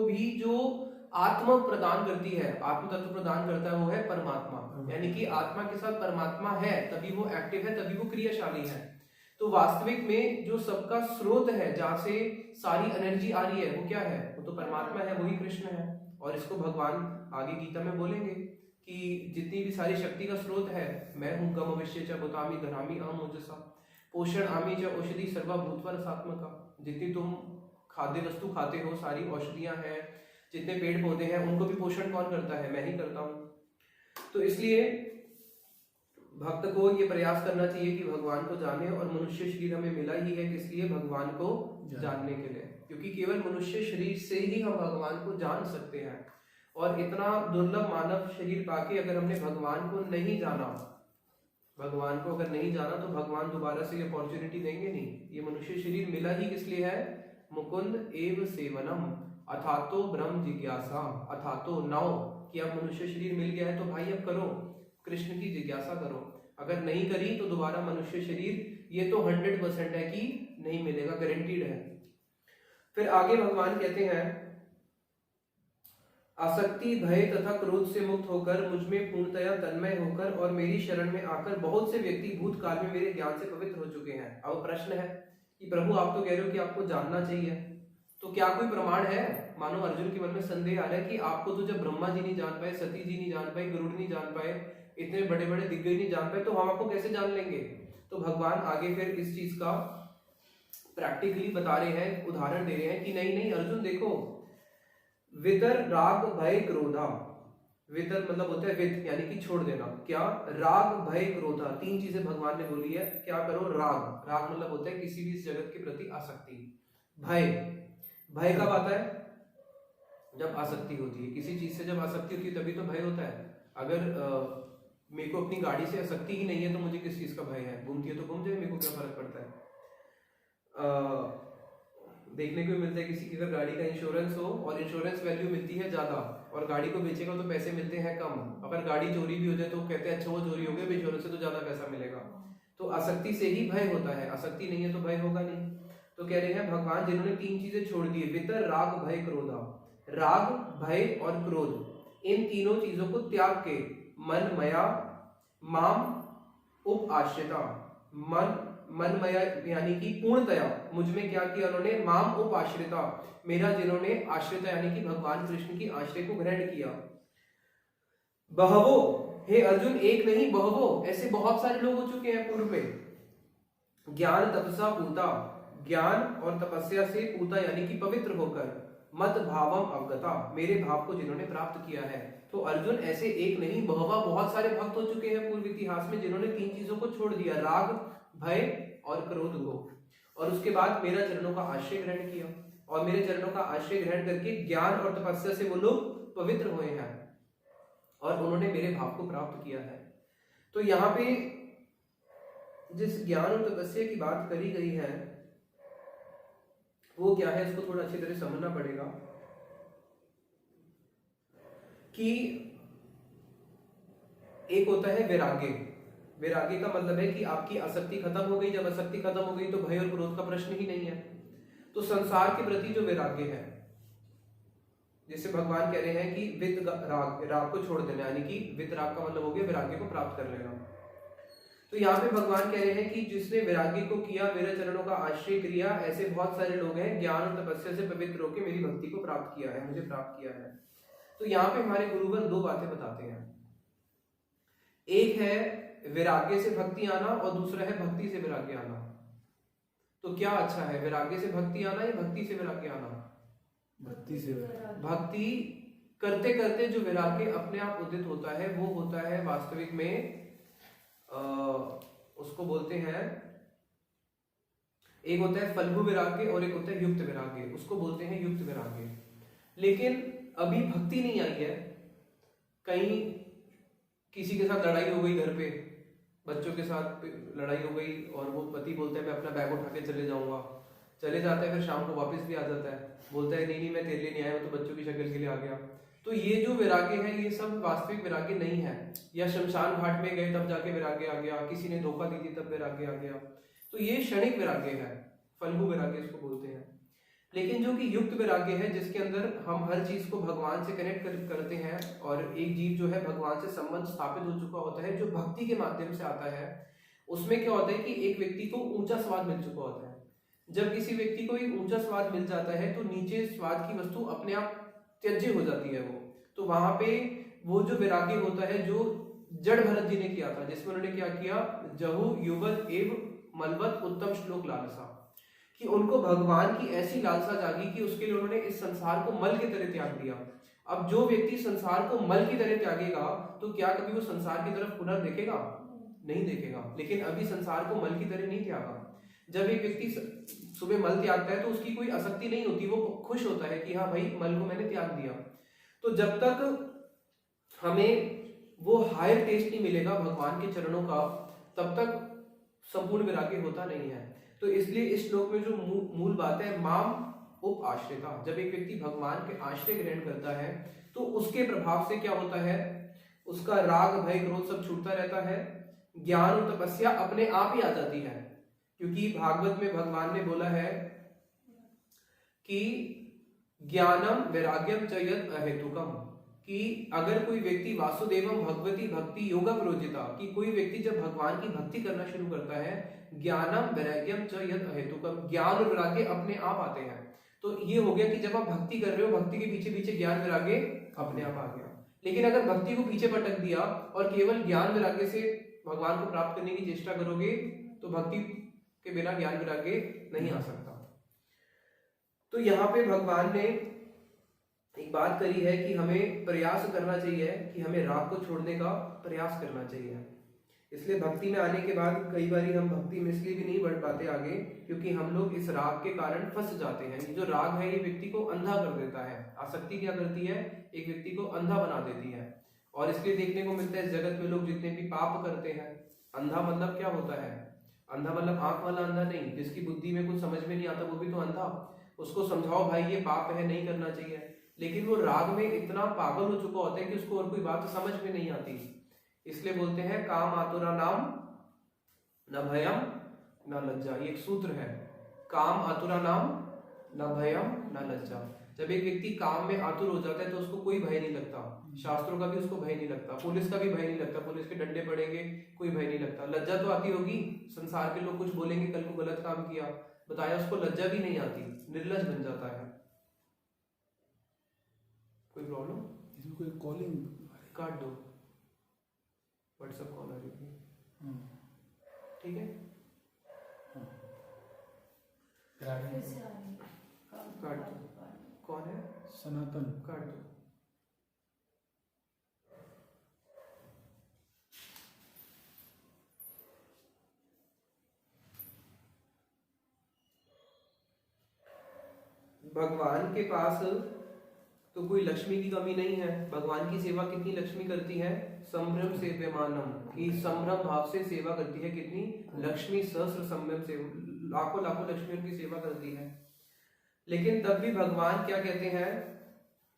भी जो आत्मा प्रदान करती है, आत्म तत्व प्रदान करता है, वो है परमात्मा। यानी कि आत्मा के साथ परमात्मा है, तभी वो एक्टिव है, तभी वो क्रियाशाली है। तो वास्तविक में जो सबका स्रोत है, जहां से सारी एनर्जी आ रही है, वो क्या है, वो तो परमात्मा है, वही कृष्ण है। और इसको भगवान आगे गीता में बोलेंगे कि जितनी भी सारी शक्ति का स्रोत है, मैं हूं गम अविश्य च भूतामि धरामि अहम ओजसा पोषण आमि च औषधि सर्वा भूतवा रसात्मका। जितनी तुम खाद्य वस्तु खाते हो, सारी औषधियां हैं, जितने पेड़ पौधे हैं, उनको भी पोषण कौन करता है, मैं ही करता हूं। तो इसलिए भक्त को ये प्रयास करना चाहिए कि भगवान को जाने, और मनुष्य शरीर हमें मिला ही है किस लिए, भगवान को जानने के लिए, क्योंकि केवल मनुष्य शरीर से ही हम भगवान को जान सकते हैं। और इतना दुर्लभ मानव शरीर पाके अगर हमने भगवान को नहीं जाना, भगवान को अगर नहीं जाना, तो भगवान दोबारा से ये अपॉर्चुनिटी देंगे नहीं। ये मनुष्य शरीर मिला ही किस लिए है, मुकुंद एव सेवनम अथातो ब्रह्म जिज्ञासा, अथातो नाउ, कि अब मनुष्य शरीर मिल गया है तो भाई अब करो, कृष्ण की जिज्ञासा करो। अगर नहीं करी तो दोबारा मनुष्य शरीर ये तो 100% है कि नहीं मिलेगा, गारंटीड है। फिर आगे भगवान कहते हैं, आसक्ति भय तथा क्रोध से मुक्त होकर मुझ में पूर्णतया तन्मय होकर और मेरी शरण में आकर बहुत से व्यक्ति भूतकाल में मेरे ज्ञान से पवित्र हो चुके हैं। अब प्रश्न है कि प्रभु आप तो कह रहे हो कि आपको जानना चाहिए, तो क्या कोई प्रमाण है। मानो अर्जुन के मन में संदेह आ रहा है कि आपको तो जब ब्रह्मा जी नहीं जान पाए, सती जी नहीं जान पाए, गरुड़ नहीं जान पाए, इतने बड़े बड़े दिग्गज नहीं जान पाए, तो हम आपको कैसे जान लेंगे। तो भगवान आगे फिर इस चीज का प्रैक्टिकली बता रहे हैं, उदाहरण दे रहे हैं कि नहीं नहीं अर्जुन देखो, वितर राग भय क्रोधा, वितर मतलब होता है वित यानी कि छोड़ देना, क्या राग भय क्रोधा, तीन चीजें भगवान ने बोली है, क्या करो, राग, राग मतलब होता है किसी भी इस जगत के प्रति आसक्ति, भय, भय कब आता है, जब आसक्ति होती है किसी चीज से, जब आसक्ति होती है तभी तो भय होता है। अगर मेरे को अपनी गाड़ी से आसक्ति ही नहीं है तो मुझे किस चीज का भय है, घूमती है तो घूम जाए, मेरे को क्या फर्क पड़ता है। देखने को मिलता है किसी की अगर गाड़ी का इंश्योरेंस हो और इंश्योरेंस वैल्यू मिलती है ज्यादा और गाड़ी को बेचेगा तो पैसे मिलते हैं कम, अगर गाड़ी चोरी भी हो जाए तो कहते हैं अच्छा वो चोरी हो गया, इंश्योरेंस से तो ज्यादा पैसा मिलेगा। तो आसक्ति से ही भय होता है, आसक्ति नहीं है तो भय होगा नहीं। तो कह रहे हैं भगवान जिन्होंने 3 चीजें छोड़ दी, वितर राग भय क्रोधा, राग भय और क्रोध, इन तीनों चीजों को त्याग के मन मया माम उप आश्रिता, मन मया यानी कि पूर्णतया मुझ में क्या किया उन्होंने, माम उप आश्रिता, मेरा जिन्होंने आश्रिता यानी कि भगवान कृष्ण की आश्रय को ग्रहण किया। बहवो, हे अर्जुन एक नहीं बहवो, ऐसे बहुत सारे लोग हो चुके हैं पूर्व में। ज्ञान तपसा पूता, ज्ञान और तपस्या से पूता यानी कि पवित्र होकर, मत भावम अवगता, मेरे भाव को जिन्होंने प्राप्त किया है। तो अर्जुन ऐसे एक नहीं बहवा बहुत सारे भक्त हो चुके हैं पूर्व इतिहास में जिन्होंने 3 चीजों को छोड़ दिया, राग भय और क्रोध को, और उसके बाद मेरा चरणों का आश्रय ग्रहण किया, और मेरे चरणों का आश्रय ग्रहण करके ज्ञान और तपस्या से वो लोग पवित्र हुए हैं और उन्होंने मेरे भाव को प्राप्त किया है। तो यहाँ पे जिस ज्ञान और तपस्या की बात करी गई है वो क्या है, इसको थोड़ा अच्छी तरह समझना पड़ेगा कि एक होता है वैराग्य। वैराग्य का मतलब है कि आपकी आसक्ति खत्म हो गई, जब आसक्ति खत्म हो गई तो भय और क्रोध का प्रश्न ही नहीं है। तो संसार के प्रति जो वैराग्य है, जिसे भगवान कह रहे हैं कि वित राग, राग को छोड़ देना, यानी कि वित राग का मतलब हो गया वैराग्य को प्राप्त कर लेना। तो यहाँ पे भगवान कह रहे हैं कि जिसने वैराग्य को किया, मेरे चरणों का आश्रय किया, ऐसे बहुत सारे लोग हैं ज्ञान और तपस्या से पवित्र होकर मेरी भक्ति को प्राप्त किया है, मुझे प्राप्त किया है। तो यहाँ पे हमारे गुरुवर 2 बातें बताते हैं, एक है वैराग्य से भक्ति आना और दूसरा है भक्ति से वैराग्य आना। तो क्या अच्छा है, वैराग्य से भक्ति आना या भक्ति से वैराग्य आना? भक्ति से। भक्ति करते करते जो वैराग्य अपने आप उदित होता है वो होता है वास्तविक में उसको बोलते हैं, एक होता है फल्गु वैराग्य और एक होता है युक्त वैराग्य, उसको बोलते हैं युक्त वैराग्य। लेकिन अभी भक्ति नहीं आई है, कहीं किसी के साथ लड़ाई हो गई, घर पे बच्चों के साथ लड़ाई हो गई और वो पति बोलता है मैं अपना बैग उठा के चले जाऊंगा, चले जाता है, फिर शाम को वापस भी आ जाता है, बोलता है नहीं मैं तेरे लिए नहीं आया, मैं तो बच्चों की शक्ल के लिए आ गया। तो ये जो वैराग्य है ये सब वास्तविक वैराग्य नहीं है। या शमशान घाट में गए तब जाके वैराग्य आ गया, किसी ने धोखा दी थी तब वैराग्य आ गया, तो ये क्षणिक वैराग्य है, फल्गु वैराग्य इसको बोलते हैं। लेकिन जो कि युक्त वैराग्य है, जिसके अंदर हम हर चीज को भगवान से कनेक्ट करते हैं और एक जीव जो है भगवान से संबंध स्थापित हो चुका होता है, जो भक्ति के माध्यम से आता है, उसमें क्या होता है कि एक व्यक्ति को ऊंचा स्वाद मिल चुका होता है। जब किसी व्यक्ति को एक ऊंचा स्वाद मिल जाता है तो नीचे स्वाद की वस्तु अपने आप त्यज्य हो जाती है वो। तो वहां पे वो जो वैराग्य होता है जो जड़ भरत जी ने किया था, जिसमें उन्होंने क्या किया, जहु युवत एव मलवत उत्तम श्लोक लालसा, कि उनको भगवान की ऐसी लालसा जागी कि उसके लिए उन्होंने इस संसार को मल की तरह त्याग दिया। अब जो व्यक्ति संसार को मल की तरह त्यागेगा तो क्या कभी वो संसार की तरफ पुनः देखेगा? नहीं देखेगा। लेकिन अभी संसार को मल की तरह नहीं त्यागा। जब एक व्यक्ति सुबह मल त्यागता है तो उसकी कोई आसक्ति नहीं होती, वो खुश होता है कि हाँ भाई मल को मैंने त्याग दिया। तो जब तक हमें वो हायर टेस्ट नहीं मिलेगा भगवान के चरणों का, तब तक संपूर्ण वैराग्य होता नहीं है। तो इसलिए इस श्लोक में जो मूल बात है, माम उप आश्रिता, जब एक व्यक्ति भगवान के आश्रय ग्रहण करता है तो उसके प्रभाव से क्या होता है, उसका राग भय क्रोध सब छूटता रहता है, ज्ञान और तपस्या अपने आप ही आ जाती है। क्योंकि भागवत में भगवान ने बोला है कि ज्ञानम वैराग्यम च यद अहेतुकम, कि अगर कोई व्यक्ति वासुदेवम भगवती भक्ति योगा प्रोजिता, कि कोई व्यक्ति जब भगवान की भक्ति करना शुरू करता है, ज्ञानम वैराग्यम च यद अहेतुकम, ज्ञान और वैराग्य अपने आप आते हैं। तो ये हो गया कि जब आप भक्ति कर रहे हो, भक्ति के पीछे पीछे ज्ञान वैराग्य अपने आप आ गया। लेकिन अगर भक्ति को पीछे पटक दिया और केवल ज्ञान वैराग्य से भगवान को प्राप्त करने की चेष्टा करोगे तो भक्ति के बिना ज्ञान वैराग्य नहीं आ सकता। तो यहाँ पे भगवान ने एक बात करी है कि हमें प्रयास करना चाहिए, कि हमें राग को छोड़ने का प्रयास करना चाहिए। इसलिए भक्ति में आने के बाद कई बार हम भक्ति में इसलिए भी नहीं बढ़ पाते आगे, क्योंकि हम लोग इस राग के कारण फंस जाते हैं। ये जो राग है ये व्यक्ति को अंधा कर देता है। आसक्ति क्या करती है, एक व्यक्ति को अंधा बना देती है। और इसलिए देखने को मिलता है जगत में लोग जितने भी पाप करते हैं, अंधा मतलब क्या होता है, अंधा मतलब आंख वाला अंधा नहीं, जिसकी बुद्धि में कुछ समझ में नहीं आता वो भी तो अंधा। उसको समझाओ भाई ये पाप है, नहीं करना चाहिए, लेकिन वो राग में इतना पागल हो चुका होता है कि उसको और कोई बात समझ में नहीं आती। इसलिए बोलते हैं काम आतुरा नाम न भयम न लज्जा, ये एक सूत्र है। काम आतुरा नाम न भयम न लज्जा। जब एक व्यक्ति काम में आतुर हो जाता है तो उसको कोई भय नहीं लगता, शास्त्रों का भी उसको भय नहीं लगता, पुलिस का भी भय नहीं लगता, पुलिस के डंडे पड़ेंगे कोई भय नहीं लगता। लज्जा तो आती होगी, संसार के लोग कुछ बोलेंगे, कल को गलत काम किया, बताया, उसको लज्जा भी नहीं आती, निर्लज बन जाता है। कोई प्रॉब्लम? इसमें कोई कॉलिंग काट दो, व्हाट्सएप कॉल आ रही है, ठीक है, काट दो। कौन है? सनातन। काट दो। भगवान के पास तो कोई लक्ष्मी की कमी नहीं है। भगवान की सेवा कितनी लक्ष्मी करती है? संभ्रम से विमानम, की संभ्रम भाव से सेवा करती है। कितनी? लक्ष्मी सहस्र संभ्रम से, लाखों लाखों लक्ष्मी उनकी सेवा करती है। लेकिन तब भी भगवान क्या कहते हैं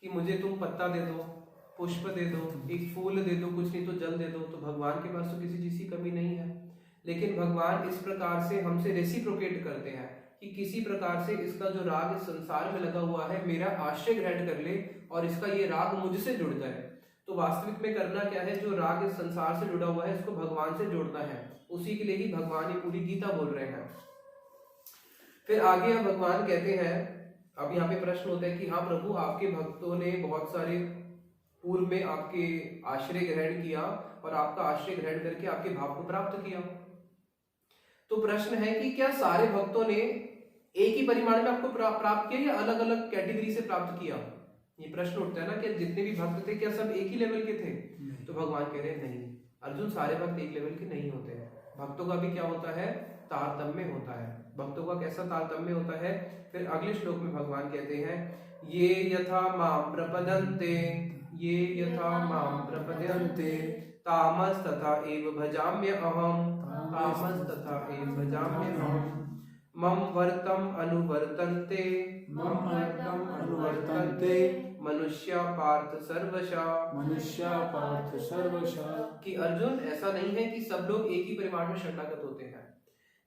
कि मुझे तुम पत्ता दे दो, पुष्प दे दो, एक फूल दे दो, कुछ नहीं तो जल दे दो। तो भगवान के पास तो किसी चीज की कमी नहीं है। लेकिन भगवान इस प्रकार से हमसे रेसिप्रोकेट करते हैं कि किसी प्रकार से इसका जो राग इस संसार में लगा हुआ है मेरा आश्रय ग्रहण कर ले और इसका ये राग मुझसे जुड़ जाए। तो वास्तविक में करना क्या है? जो राग इस संसार से जुड़ा हुआ है इसको भगवान से जोड़ना है। उसी के लिए ही भगवान ये पूरी गीता बोल रहे हैं। फिर आगे अब भगवान कहते हैं, अब यहाँ पे प्रश्न होता है कि हाँ प्रभु, आपके भक्तों ने बहुत सारे पूर्व में आपके आश्रय ग्रहण किया और आपका आश्रय ग्रहण करके आपके भाव को प्राप्त किया। तो प्रश्न है कि क्या सारे भक्तों ने एक ही परिमाण में आपको प्राप्त किया या अलग अलग कैटेगरी से प्राप्त किया? ये प्रश्न उठता है ना कि जितने भी भक्त थे क्या सब एक ही लेवल के थे? तो भगवान कह रहे हैं नहीं अर्जुन, सारे भक्त एक लेवल के नहीं होते हैं। भक्तों का भी क्या होता है? तारतम्य होता है। भक्तों का कैसा तारतम्य होता है? फिर अगले श्लोक में भगवान कहते हैं, ये यथा माम प्रपदन्ते, ये यथा माम प्रपद्यन्ते तामस तथा एव भजाम्य अहम, तामस तथा एव भजाम्य अहम, मम वर्तम अनुवर्तन्ते, मम वर्तम अनुवर्तन्ते, मनुष्या पार्थ सर्वशः, मनुष्या पार्थ सर्वशः। कि अर्जुन ऐसा नहीं है कि सब लोग एक ही परिमाण में शरणागत होते हैं।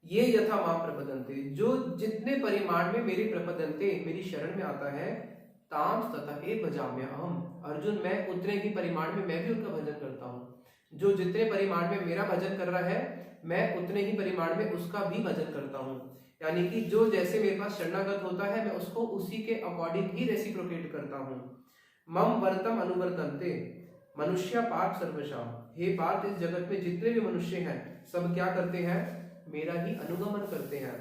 ये यथा माम प्रपदन्ते, जो जितने परिमाण में मेरे प्रपदन्ते मेरी शरण में आता है, ताम तथा एव भजाम्य अहम, अर्जुन मैं उतने ही परिमाण में मैं भी उनका भजन करता हूँ। जो जितने परिमाण में मेरा भजन कर रहा है मैं उतने ही परिमाण में उसका भी भजन करता हूँ। यानी कि जो जैसे मेरे पास शरणागत होता है मैं उसको उसी के अकॉर्डिंग ही रेसिप्रोकेट करता हूँ। मम वर्तम अनुवर्तन्ते, मनुष्य पार्थ सर्वशः, हे पार्थ इस जगत में जितने भी मनुष्य हैं सब क्या करते हैं? मेरा ही अनुगमन करते हैं।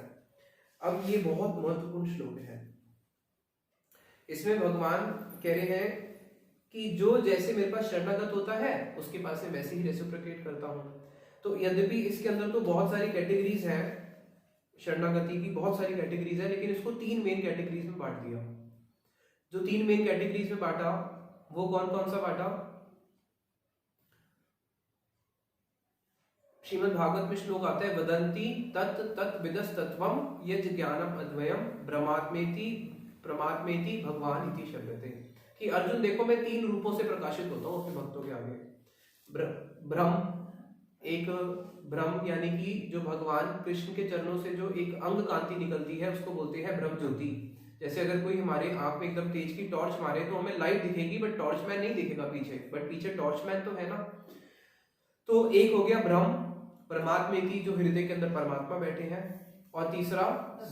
अब ये बहुत महत्वपूर्ण श्लोक है। इसमें भगवान कह रहे हैं कि जो जैसे मेरे पास शरणागत होता है उसके पास मैं वैसे ही रेसिप्रोकेट करता हूँ। तो यद्यपि इसके अंदर तो बहुत सारी कैटेगरीज हैं, शरणागति की बहुत सारी कैटेगरीज है, लेकिन इसको 3 मेन कैटेगरीज में बांट दिया। जो 3 मेन कैटेगरीज में बांटा वो कौन कौन सा बांटा? श्रीमद् भागवत में श्लोक आता है, वदंती तत् तत् विदस्तत्वम यज् ज्ञानम अद्वयम ब्रह्मात्मेति प्रमात्मेति भगवान इति शब्दते। कि अर्जुन देखो मैं 3 रूपों से प्रकाशित होता हूँ अपने भक्तों के आगे। ब्रह्म, एक ब्रह्म यानी कि जो भगवान कृष्ण के चरणों से जो एक अंग कांति निकलती है उसको बोलते हैं ब्रह्म ज्योति। जैसे अगर कोई हमारे आंख में एकदम तेज की टॉर्च मारे तो हमें लाइट दिखेगी बट टॉर्चमैन नहीं दिखेगा पीछे, बट पीछे टॉर्चमैन तो है ना। तो एक हो गया ब्रह्म, परमात्मा की जो हृदय के अंदर परमात्मा बैठे हैं, और तीसरा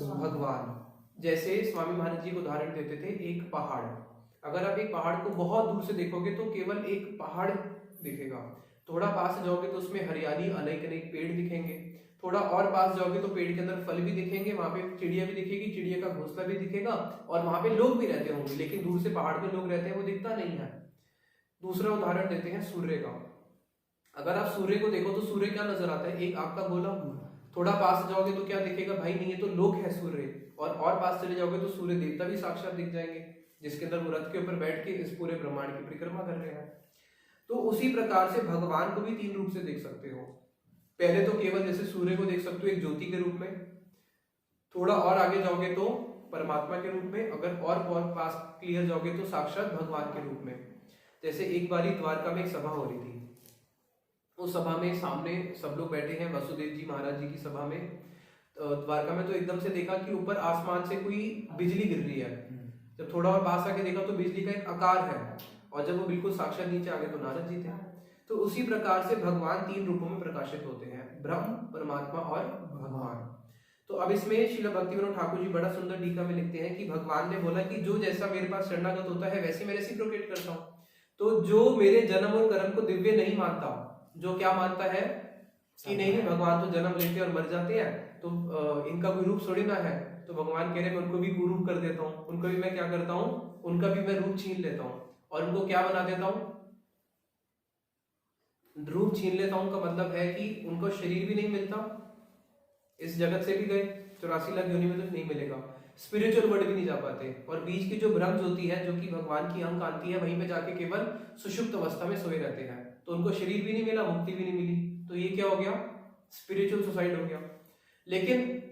भगवान। जैसे स्वामी महाराज जी को उदाहरण देते थे एक पहाड़, अगर आप एक पहाड़ को बहुत दूर से देखोगे तो केवल एक पहाड़ दिखेगा, थोड़ा पास जाओगे तो उसमें हरियाली अनेक अनेक पेड़ दिखेंगे, थोड़ा और पास जाओगे तो पेड़ के अंदर फल भी दिखेंगे, वहां पे चिड़िया भी दिखेगी, चिड़िया का घोंसला भी दिखेगा और वहां पे लोग भी रहते होंगे, लेकिन दूर से पहाड़ पे लोग रहते हैं वो दिखता नहीं है। दूसरा उदाहरण देते हैं सूर्य का। अगर आप सूर्य को देखो तो सूर्य क्या नजर आता है? एक आग का गोला। थोड़ा पास जाओगे तो क्या दिखेगा? भाई नहीं है तो लोग है सूर्य। और पास चले जाओगे तो सूर्य देवता भी साक्षात दिख जाएंगे, जिसके अंदर वो रथ के ऊपर बैठ के इस पूरे ब्रह्मांड की परिक्रमा कर रहे हैं। तो उसी प्रकार से भगवान को भी 3 रूप से देख सकते हो। पहले तो केवल जैसे सूर्य को देख सकते हो एक ज्योति के रूप में, थोड़ा और आगे जाओगे तो परमात्मा के रूप में, अगर और पास क्लियर जाओगे तो साक्षात भगवान के रूप में। जैसे एक बारी द्वारका में एक सभा हो रही थी, उस सभा में सामने सब लोग बैठे हैं, वसुदेव जी महाराज जी की सभा में। द्वारका में तो एकदम से देखा कि ऊपर आसमान से कोई बिजली गिर रही है। जब थोड़ा और पास आके देखा तो बिजली का एक आकार है, और जब वो बिल्कुल साक्षात नीचे आ गए तो नारद जी थे। तो उसी प्रकार से भगवान 3 रूपों में प्रकाशित होते हैं, ब्रह्म, परमात्मा और भगवान। तो अब इसमें श्रील भक्तिविनोद ठाकुर जी बड़ा सुंदर टीका में लिखते हैं कि भगवान ने बोला कि जो जैसा मेरे पास शरणागत होता है वैसे मैं रेसिप्रोकेट करता हूँ। तो जो मेरे जन्म और कर्म को दिव्य नहीं मानता, जो क्या मानता है कि नहीं भगवान तो जन्म लेते और मर जाते हैं, तो इनका कोई रूप थोड़ी ना है, तो भगवान कह रहे हैं उनको भी कुरूप कर देता हूँ, उनको भी मैं क्या करता हूँ, उनका भी मैं रूप छीन लेता हूँ और उनको क्या बना देता हूँ, रूप छीन लेता हूँ। का मतलब है कि उनको शरीर भी नहीं मिलता, इस जगत से भी गए 84 लाख योनि में तो नहीं मिलेगा, स्पिरिचुअल वर्ल्ड भी नहीं जा पाते, और बीच की जो ब्रह्म ज्योति है जो कि भगवान की अंक आती है, वहीं पे जाके केवल सुषुप्त अवस्था में सोए रहते हैं। तो उनको शरीर भी नहीं मिला, मुक्ति भी नहीं मिली, तो ये क्या हो गया, स्पिरिचुअल सुसाइड हो गया। लेकिन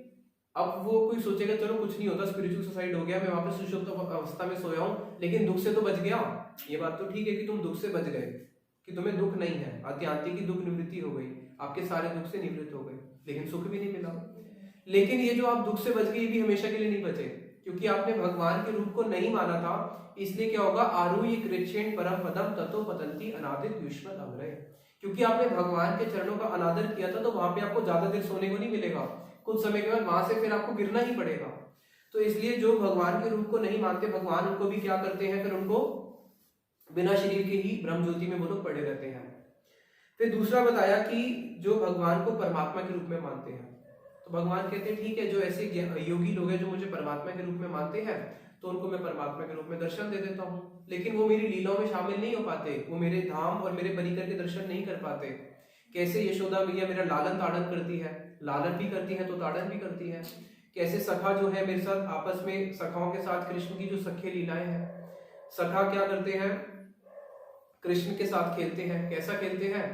अब वो कोई सोचेगा चलो कुछ नहीं होता, स्पिरिचुअल सुसाइड हो गया, मैं वापस सुषुप्त अवस्था में सोया हूँ, लेकिन दुख से तो बच गया। ये बात तो ठीक है कि तुम दुख से बच गए, कि तुम्हें दुख नहीं है, आत्यांतिक की दुख निवृत्ति हो गई, आपके सारे दुख से निवृत्त हो गए, लेकिन सुख भी नहीं मिला। लेकिन ये जो आप दुख से बच गए ये भी हमेशा के लिए नहीं बचे, क्योंकि आपने भगवान के रूप को नहीं माना था। इसलिए क्या होगा, आरुह्य कृच्छ्रेण परम पदम ततो पतंती अनादित युष्मत् अग्रय। क्योंकि आपने भगवान के चरणों का अनादर किया था, तो वहां पे आपको ज्यादा देर सोने को नहीं मिलेगा, कुछ समय के बाद वहां से फिर आपको गिरना ही पड़ेगा। तो इसलिए जो भगवान के रूप को नहीं मानते, भगवान उनको भी क्या करते हैं, फिर उनको बिना शरीर के ही ब्रह्म ज्योति में वो लोग पड़े रहते हैं। फिर दूसरा बताया कि जो भगवान को परमात्मा के रूप में मानते हैं, तो भगवान कहते हैं ठीक है, जो ऐसे योगी लोग हैं जो मुझे परमात्मा के रूप में मानते हैं, तो उनको मैं परमात्मा के रूप में दर्शन दे देता हूँ, लेकिन वो मेरी लीलाओं में शामिल नहीं हो पाते, वो मेरे धाम और मेरे परिकर के दर्शन नहीं कर पाते। कैसे यशोदा मैया मेरा लालन ताड़न करती है, लालन भी करती है तो ताड़न भी करती है। कैसे सखा जो है मेरे साथ आपस में, सखाओं के साथ कृष्ण की जो सख्य लीलाएं हैं, सखा क्या करते हैं, कृष्ण के साथ खेलते हैं। कैसा खेलते हैं,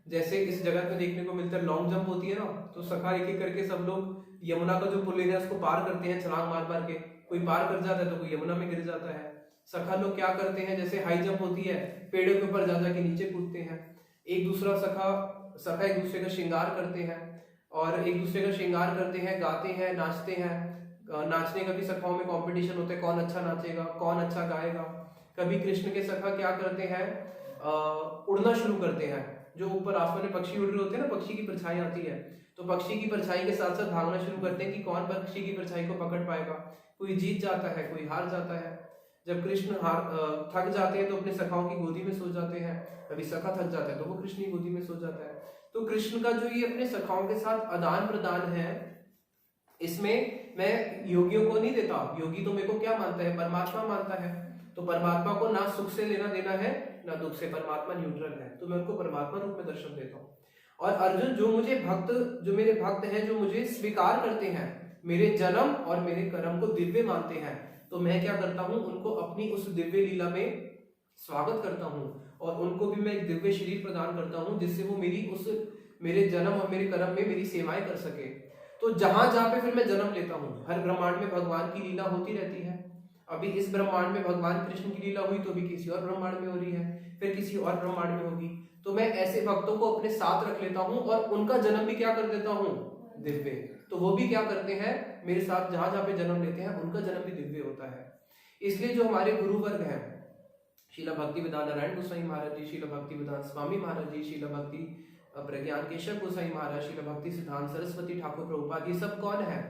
जैसे इस जगत में देखने को मिलता है, लॉन्ग जंप होती है ना, तो सखा एक एक करके सब लोग यमुना का जो पुल है उसको पार करते हैं, छलांग मार मार के, कोई पार कर जाता है तो कोई यमुना में गिर जाता है। सखा लोग क्या करते हैं, जैसे हाई जंप होती है, पेड़ों के ऊपर जा जाके नीचे कूदते हैं। एक दूसरा सखा एक दूसरे का श्रृंगार करते हैं, और एक दूसरे का श्रृंगार करते हैं, गाते हैं, नाचते हैं। नाचने का भी सखाओं में कंपटीशन होता है, कौन अच्छा नाचेगा, कौन अच्छा गाएगा। कभी कृष्ण के सखा क्या करते हैं, उड़ना शुरू करते हैं, जो ऊपर आसमान में पक्षी उड़ रहे होते हैं ना, पक्षी की परछाई आती है, तो पक्षी की परछाई के साथ साथ भागना शुरू करते हैं कि कौन पक्षी की परछाई को पकड़ पाएगा। कोई जीत जाता है, कोई हार जाता है। जब कृष्ण थक जाते हैं तो अपने सखाओं की गोदी में सो जाते हैं, कभी सखा थक जाता है तो वो कृष्ण की गोदी में सो जाता है। तो कृष्ण का जो ये अपने सखाओं के साथ आदान प्रदान है, इसमें मैं योगियों को नहीं देता। योगी तो मेरे को क्या मानता है, परमात्मा मानता है, तो परमात्मा को ना सुख से लेना देना है ना दुख से, परमात्मा न्यूट्रल है, तो मैं उनको परमात्मा रूप में दर्शन देता हूँ। और अर्जुन जो मेरे भक्त हैं, जो मुझे स्वीकार करते हैं, मेरे जन्म और मेरे कर्म को दिव्य मानते हैं, तो मैं क्या करता हूँ, उनको अपनी उस दिव्य लीला में स्वागत करता हूँ, और उनको भी मैं एक दिव्य शरीर प्रदान करता हूँ, जिससे वो मेरे जन्म और मेरे कर्म में मेरी सेवाएं कर सके। तो जहां जहां पे फिर मैं जन्म लेता हूँ, हर ब्रह्मांड में भगवान की लीला होती रहती है। अभी इस ब्रह्मांड में भगवान कृष्ण की लीला हुई, तो अभी किसी और ब्रह्मांड में हो रही है, फिर किसी और ब्रह्मांड में होगी। तो मैं ऐसे भक्तों को अपने साथ रख लेता हूँ, और उनका जन्म भी क्या कर देता हूँ, दिव्य। तो वो भी क्या करते हैं, मेरे साथ जहां जहां पे जन्म लेते हैं, उनका जन्म भी दिव्य होता है। इसलिए जो हमारे गुरु वर्ग हैं, शीला भक्ति वेदांत नारायण गोसाई महाराज जी, शीला भक्ति वेदांत स्वामी महाराज जी, शीला भक्ति प्रज्ञान केशव गोसाई महाराज, शीला भक्ति सिद्धांत सरस्वती ठाकुर प्रभुपाद, ये सब कौन है,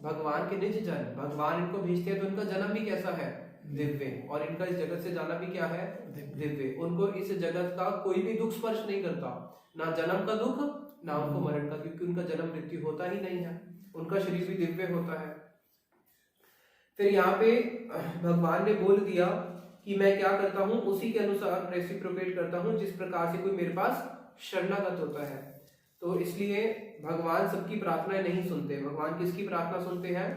भगवान के निज जन। भगवान इनको भेजते हैं तो इनका जन्म भी कैसा है, दिव्य, और इनका इस जगत से जाना भी क्या है, दिव्य। उनको इस जगत का कोई भी दुख स्पर्श नहीं करता, ना जन्म का दुख ना उनको मरण का, क्योंकि उनका जन्म मृत्यु होता ही नहीं है, उनका शरीर भी दिव्य होता है। फिर यहाँ पे भगवान ने बोल दिया कि मैं क्या करता हूँ, उसी के अनुसार रेसिप्रोकेट करता हूँ, जिस प्रकार से कोई मेरे पास शरणागत होता है। तो इसलिए भगवान सबकी प्रार्थनाएं नहीं सुनते। भगवान किसकी प्रार्थना सुनते हैं,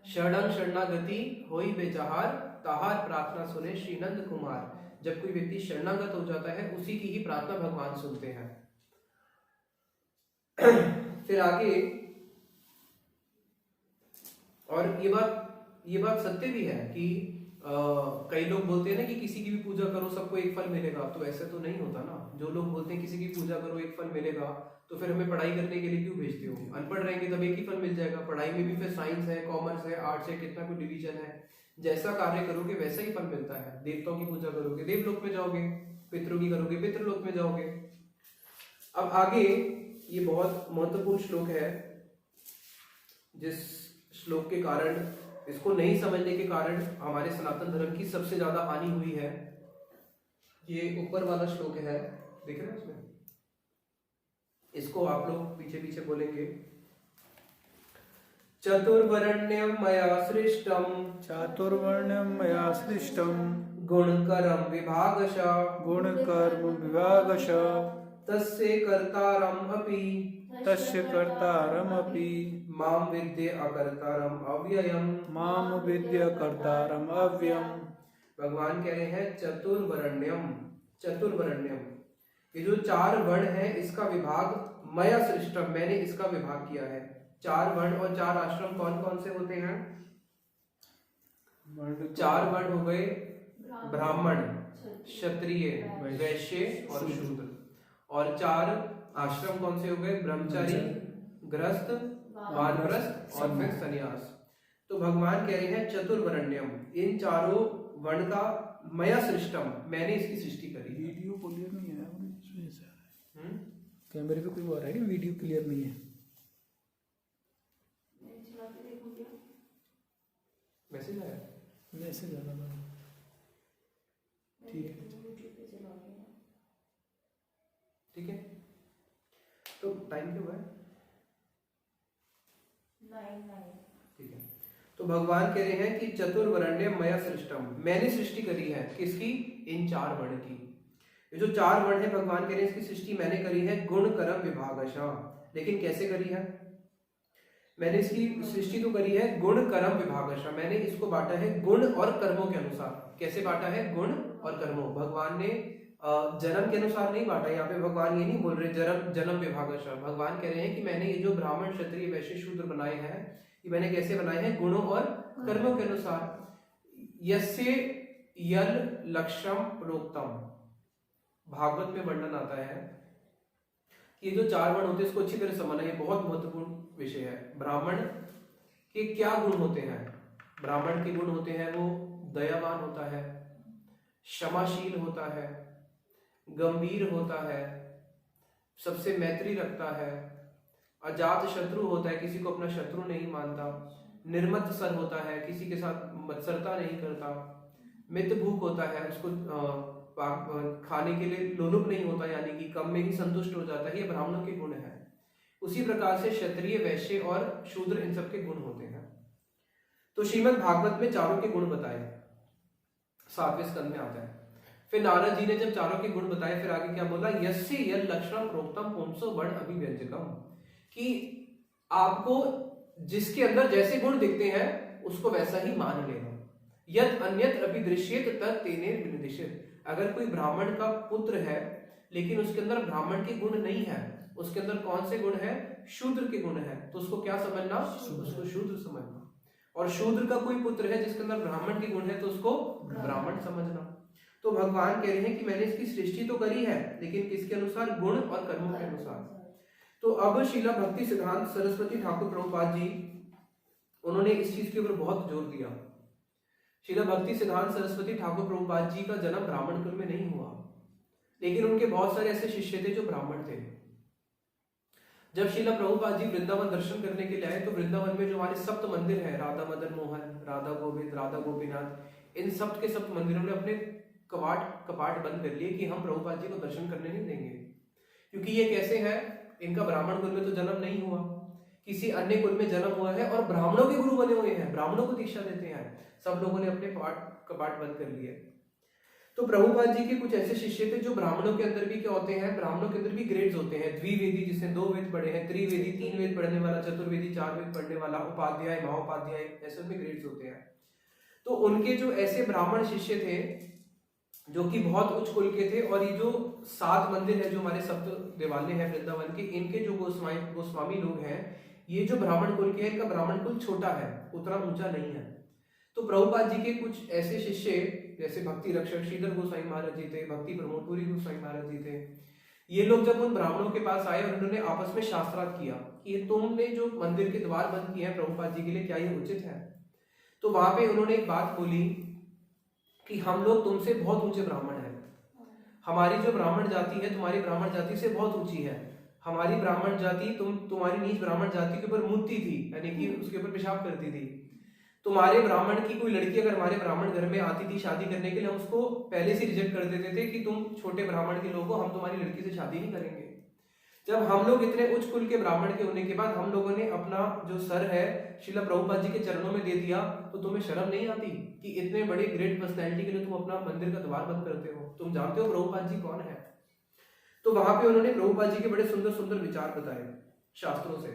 शरणं शरणागति होई बेजहार, ताहार प्रार्थना सुने श्री नंद कुमार। जब कोई व्यक्ति शरणागत हो जाता है, उसी की ही प्रार्थना भगवान सुनते हैं। फिर आगे, और ये बात सत्य भी है कि कई लोग बोलते हैं ना कि किसी की भी पूजा करो सबको एक फल मिलेगा, तो ऐसा तो नहीं होता ना। जो लोग बोलते हैं किसी की पूजा करो एक फल मिलेगा, तो फिर हमें पढ़ाई करने के लिए क्यों भेजते हो? अनपढ़ रहेंगे तब एक ही फल मिल जाएगा। पढ़ाई में भी फिर साइंस है, कॉमर्स है, आर्ट्स है, कितना कुछ डिवीजन है। जैसा कार्य करोगे वैसा ही फल मिलता है। देवताओं की पूजा करोगे देवलोक में जाओगे, पितरों की करोगे पितृलोक में जाओगे। अब आगे ये बहुत महत्वपूर्ण श्लोक है, जिस श्लोक के कारण, इसको नहीं समझने के कारण हमारे सनातन धर्म की सबसे ज्यादा हानि हुई है। ये ऊपर वाला श्लोक है, देख रहे हैं उसमें, इसको आप लोग पीछे पीछे बोलेंगे। चतुर्वर्ण्यम मया सृष्टम, चातुर्वर्ण्यं मया सृष्टं गुणकरम विभागशः, गुणकर्म विभागशः तस्य कर्तारम अपि, तस्य कर्तारमपि मां विद्ये अकर्तारम अव्ययम, माम विद्य कर्तारम अव्ययम्। भगवान कह रहे हैं चतुर्वर्ण्यम, चतुर्वर्ण्यम, ये जो 4 वर्ण है इसका विभाग मया सृष्टम, मैंने इसका विभाग किया है। 4 वर्ण और 4 आश्रम कौन कौन से होते हैं? 4 वर्ण हो गए ब्राह्मण, क्षत्रिय, वैश्य और शूद्र। और 4 आश्रम कौन से हो गए? ब्रह्मचारी, गृहस्थ, वानप्रस्थ और फिर सन्यास। तो भगवान कह रहे हैं चतुर्वर्ण्यम, इन चारों वर्ण का मया सृष्टम, मैंने इसकी सृष्टि करी। वीडियो क्लियर नहीं है, कैमरे पे कोई आ रहा है कि वीडियो क्लियर नहीं है? मैसेज आया? मैसेज आ रहा था, ठीक है ठीक है। तो टाइम क्यों है? ठीक है। तो भगवान कह रहे हैं कि चतुर्वर्ण्य मया सृष्टम, मैंने सृष्टि करी है। किसकी? इन 4 वर्ण की। ये जो 4 वर्ण है भगवान कह रहे हैं इसकी सृष्टि मैंने करी है गुण कर्म विभागशः। लेकिन कैसे करी है? मैंने इसकी सृष्टि तो करी है गुण कर्म विभागशः, मैंने इसको बांटा है गुण और कर्मों के अनुसार। कैसे बांटा है? गुण और कर्मों। भगवान ने जन्म के अनुसार नहीं बांटा। यहाँ पे भगवान ये नहीं बोल रहे जन्म विभागशः। भगवान कह रहे हैं कि मैंने ये जो ब्राह्मण, क्षत्रिय, वैश्य, शूद्र बनाए हैं, ये मैंने कैसे बनाए हैं? गुणों और कर्मों के अनुसार। यस्य यल लक्ष्यम प्रोक्तम, भागवत में वर्णन आता है कि ये जो 4 वर्ण होते हैं इसको अच्छी तरह समझना, ये बहुत महत्वपूर्ण विषय है। ब्राह्मण के क्या गुण होते हैं? ब्राह्मण के गुण होते हैं, वो दयावान होता है, क्षमाशील होता है, गंभीर होता है, सबसे मैत्री रखता है, अजात शत्रु होता है, किसी को अपना शत्रु नहीं मानता, निर्मत सर होता है, किसी के साथ मत्सरता नहीं करता, मित भूख होता है, उसको खाने के लिए लोलुप नहीं होता, यानी कि कम में ही संतुष्ट हो जाता है। ये ब्राह्मणों के गुण हैं। उसी प्रकार से क्षत्रिय, वैश्य और शूद्र, इन सब के गुण होते हैं। तो श्रीमद् भागवत में चारों के गुण बताए, 7वें स्कंद में आता है। फिर नारद जी ने जब चारों के गुण बताए, फिर आगे क्या बोला? यस्य यल लक्षणम प्रोक्तम पुंसो वर्ण अभिव्यंजकम, कि आपको जिसके अंदर जैसे गुण दिखते हैं उसको वैसा ही मान लेना। यद अन्यत्र अपि दृश्येत तत् तेनेन विनिदिश्येत, अगर कोई ब्राह्मण का पुत्र है लेकिन उसके अंदर ब्राह्मण के गुण नहीं है, उसके अंदर कौन से गुण है? शूद्र के गुण है, तो उसको क्या समझना? उसको शूद्र समझना। और शूद्र का कोई पुत्र है जिसके अंदर ब्राह्मण के गुण है, तो उसको ब्राह्मण समझना। तो भगवान कह रहे हैं कि मैंने इसकी सृष्टि तो करी है, लेकिन किसके अनुसार? गुण और कर्मों के अनुसार। तो अब श्रीला भक्ति सिद्धांत सरस्वती ठाकुर प्रभुपाद जी, उन्होंने इस चीज के ऊपर बहुत जोर दिया। श्रीला भक्ति सिद्धांत सरस्वती ठाकुर प्रभुपाद जी का जन्म ब्राह्मण कुल में नहीं हुआ, लेकिन उनके बहुत सारे ऐसे शिष्य थे जो ब्राह्मण थे। जब श्रीला प्रभुपाद जी वृंदावन दर्शन करने के लिए आए, तो वृंदावन में जो हमारे सप्त मंदिर है, राधा मदन मोहन, राधा गोविंद, राधा गोपीनाथ, इन सप्त के सप्त मंदिरों ने अपने कपाट बंद कर लिए कि हम प्रभुपाद जी को दर्शन करने नहीं देंगे, क्योंकि ये कैसे है? इनका ब्राह्मण कुल में तो जन्म नहीं हुआ, किसी अन्य कुल में जन्म हुआ है और ब्राह्मणों के गुरु बने हुए हैं, ब्राह्मणों को दीक्षा देते हैं। सब लोगों ने अपने कपाट बंद कर लिए। तो प्रभुपाद जी के कुछ ऐसे शिष्य थे जो ब्राह्मणों के अंदर भी क्या होते हैं? ब्राह्मणों के अंदर भी ग्रेड्स होते हैं। द्विवेदी, जिसने 2 वेद पढ़े हैं, त्रिवेदी 3 वेद पढ़ने वाला, चतुर्वेदी 4 वेद पढ़ने वाला, उपाध्याय, महाउपाध्याय, ऐसे में ग्रेड्स होते हैं। तो उनके जो ऐसे ब्राह्मण शिष्य थे जो कि बहुत उच्च कुल के थे, और ये जो 7 मंदिर है जो हमारे सप्त देवालय हैं वृंदावन के, इनके जो गोस्वामी लोग हैं, ये जो ब्राह्मण कुल के हैं, इनका ब्राह्मण कुल छोटा है, उतना ऊंचा नहीं है। तो प्रभुपाद जी के कुछ ऐसे शिष्य, जैसे भक्ति रक्षक श्रीधर गोस्वामी महाराज जी थे, भक्ति प्रमोद पुरी गोस्वामी महाराज जी थे, ये लोग जब उन ब्राह्मणों के पास आए और उन्होंने आपस में शास्त्रार्थ किया कि ये तुमने जो मंदिर के द्वार बंद किए हैं प्रभुपाद जी के लिए, क्या ये उचित है? तो वहां पे उन्होंने एक बात बोली कि हम लोग तुमसे बहुत ऊंचे ब्राह्मण हैं, हमारी जो ब्राह्मण जाति है तुम्हारी ब्राह्मण जाति से बहुत ऊंची है। हमारी ब्राह्मण जाति तुम्हारी नीच ब्राह्मण जाति के ऊपर मुतती थी, यानी कि उसके ऊपर पेशाब करती थी। तुम्हारे ब्राह्मण की कोई लड़की अगर हमारे ब्राह्मण घर में आती थी शादी करने के लिए, हम उसको पहले से रिजेक्ट कर देते थे कि तुम छोटे ब्राह्मण के लोग हो, हम तुम्हारी लड़की से शादी नहीं करेंगे। जब हम लोग इतने उच्च कुल के ब्राह्मण के होने के बाद हम लोगों ने अपना जो सर है श्रील प्रभुपाद जी के चरणों में दे दिया, तो तुम्हें शर्म नहीं आती कि इतने बड़े ग्रेट पर्सनैलिटी के लिए तुम अपना मंदिर का द्वार बंद करते हो? तुम जानते हो प्रभुपाद जी कौन है? तो वहां पे उन्होंने प्रभुपाद जी के बड़े सुंदर सुंदर विचार बताए शास्त्रों से।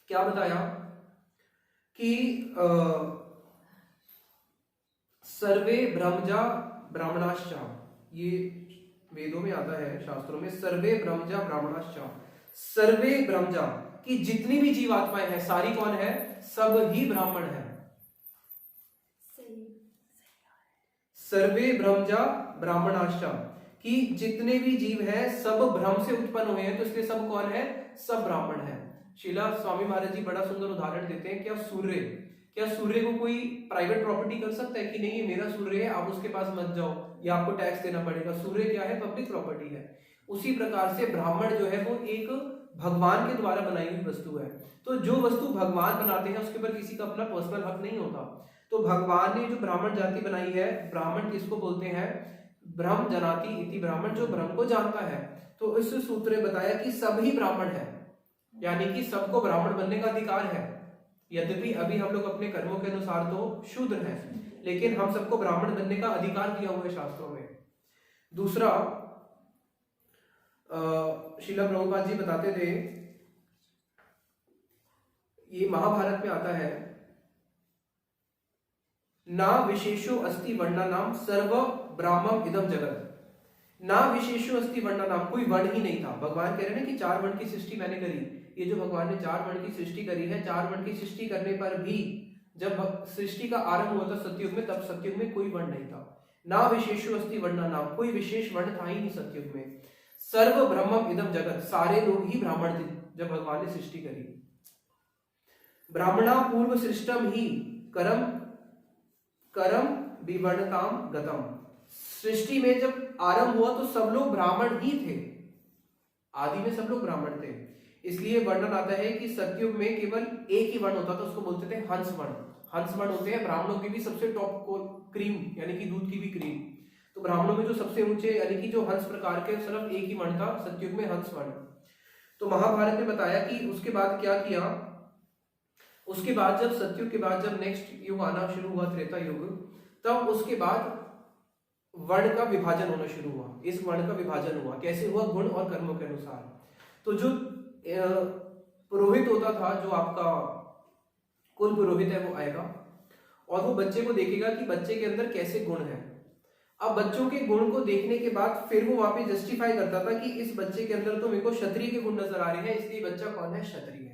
क्या बताया कि सर्वे ब्रह्मजा ब्राह्मणाश्च, ये वेदों में आता है, शास्त्रों में, सर्वे ब्रह्मजा ब्राह्मणाश्च, सर्वे ब्रह्मजा कि जितनी भी जीवात्माएं हैं सारी कौन है? सब ही ब्राह्मण है। सर्वे ब्रह्मजा ब्राह्मणाश्च कि जितने भी जीव हैं सब ब्रह्म से उत्पन्न हुए हैं, तो इसलिए सब कौन है? सब ब्राह्मण है। शीला स्वामी महाराज जी बड़ा सुंदर उदाहरण देते हैं, क्या सूर्य को कोई प्राइवेट प्रॉपर्टी कर सकता है कि नहीं ये मेरा सूर्य है, आप उसके पास मत जाओ या आपको टैक्स देना पड़ेगा? सूर्य क्या है? पब्लिक प्रॉपर्टी है। उसी प्रकार से ब्राह्मण जो है वो एक भगवान के द्वारा बनाई हुई वस्तु है। तो जो वस्तु भगवान बनाते हैं उसके ऊपर किसी का अपना पर्सनल हक नहीं होता। तो भगवान ने जो ब्राह्मण जाति बनाई है, ब्राह्मण किसको बोलते हैं? ब्रह्म जनाति इति ब्राह्मण, जो ब्रह्म को जानता है। तो इस सूत्र ने बताया कि सभी ब्राह्मण है, यानी कि सबको ब्राह्मण बनने का अधिकार है। यद्यपि अभी हम लोग अपने कर्मों के अनुसार तो शूद्र हैं, लेकिन हम सबको ब्राह्मण बनने का अधिकार दिया हुआ है शास्त्रों में। दूसरा, श्रील प्रभुपाद जी बताते थे, ये महाभारत में आता है, ना विशेषो अस्ति वर्णानाम सर्व ब्राह्मण इदम जगत, ना विशेषो अस्ति वर्णानाम, कोई वर्ण ही नहीं था। भगवान कह रहे हैं कि 4 वर्ण की सृष्टि मैंने करी। ये जो भगवान ने 4 वर्ण की सृष्टि करी है, 4 वर्ण की सृष्टि करने पर भी जब सृष्टि का आरंभ हुआ था सतयुग में, तब सतयुग में कोई वर्ण नहीं था। ना विशेषो अस्ति वर्णानाम, कोई विशेष वर्ण था ही नहीं सतयुग में। सर्व ब्रह्मम इदम जगत, सारे लोग ही ब्राह्मण थे जब भगवान ने सृष्टि करी। ब्राह्मणा पूर्व सृष्टम ही करम करम विवर्णताम गतम, सृष्टि में जब आरंभ हुआ तो सब लोग ब्राह्मण ही थे, आदि में सब लोग ब्राह्मण थे। इसलिए वर्णन आता है कि सतयुग में केवल एक ही वर्ण होता था, उसको बोलते थे हंस वर्ण। हंस वर्ण होते हैं ब्राह्मणों की भी सबसे टॉप क्रीम, यानी कि दूध की भी क्रीम। तो ब्राह्मणों में जो सबसे ऊंचे यानी कि जो हंस प्रकार के सिर्फ एक ही वर्ण था, सतयुग में हंस वर्ण। तो महाभारत ने बताया कि उसके बाद क्या किया, उसके बाद जब सतयुग के बाद जब नेक्स्ट युग आना शुरू हुआ, त्रेता युग, तब उसके बाद वर्ण का विभाजन होना शुरू हुआ। इस वर्ण का विभाजन हुआ कैसे हुआ? गुण और कर्मों के अनुसार। तो जो पुरोहित होता था, जो आपका कुल पुरोहित है, वो आएगा और वो बच्चे को देखेगा कि बच्चे के अंदर कैसे गुण है। अब बच्चों के गुण को देखने के बाद फिर वो वहां पे जस्टिफाई करता था कि इस बच्चे के अंदर तो मेरे को क्षत्रिय के गुण नजर आ रहे हैं, इसलिए बच्चा कौन है? क्षत्रिय है।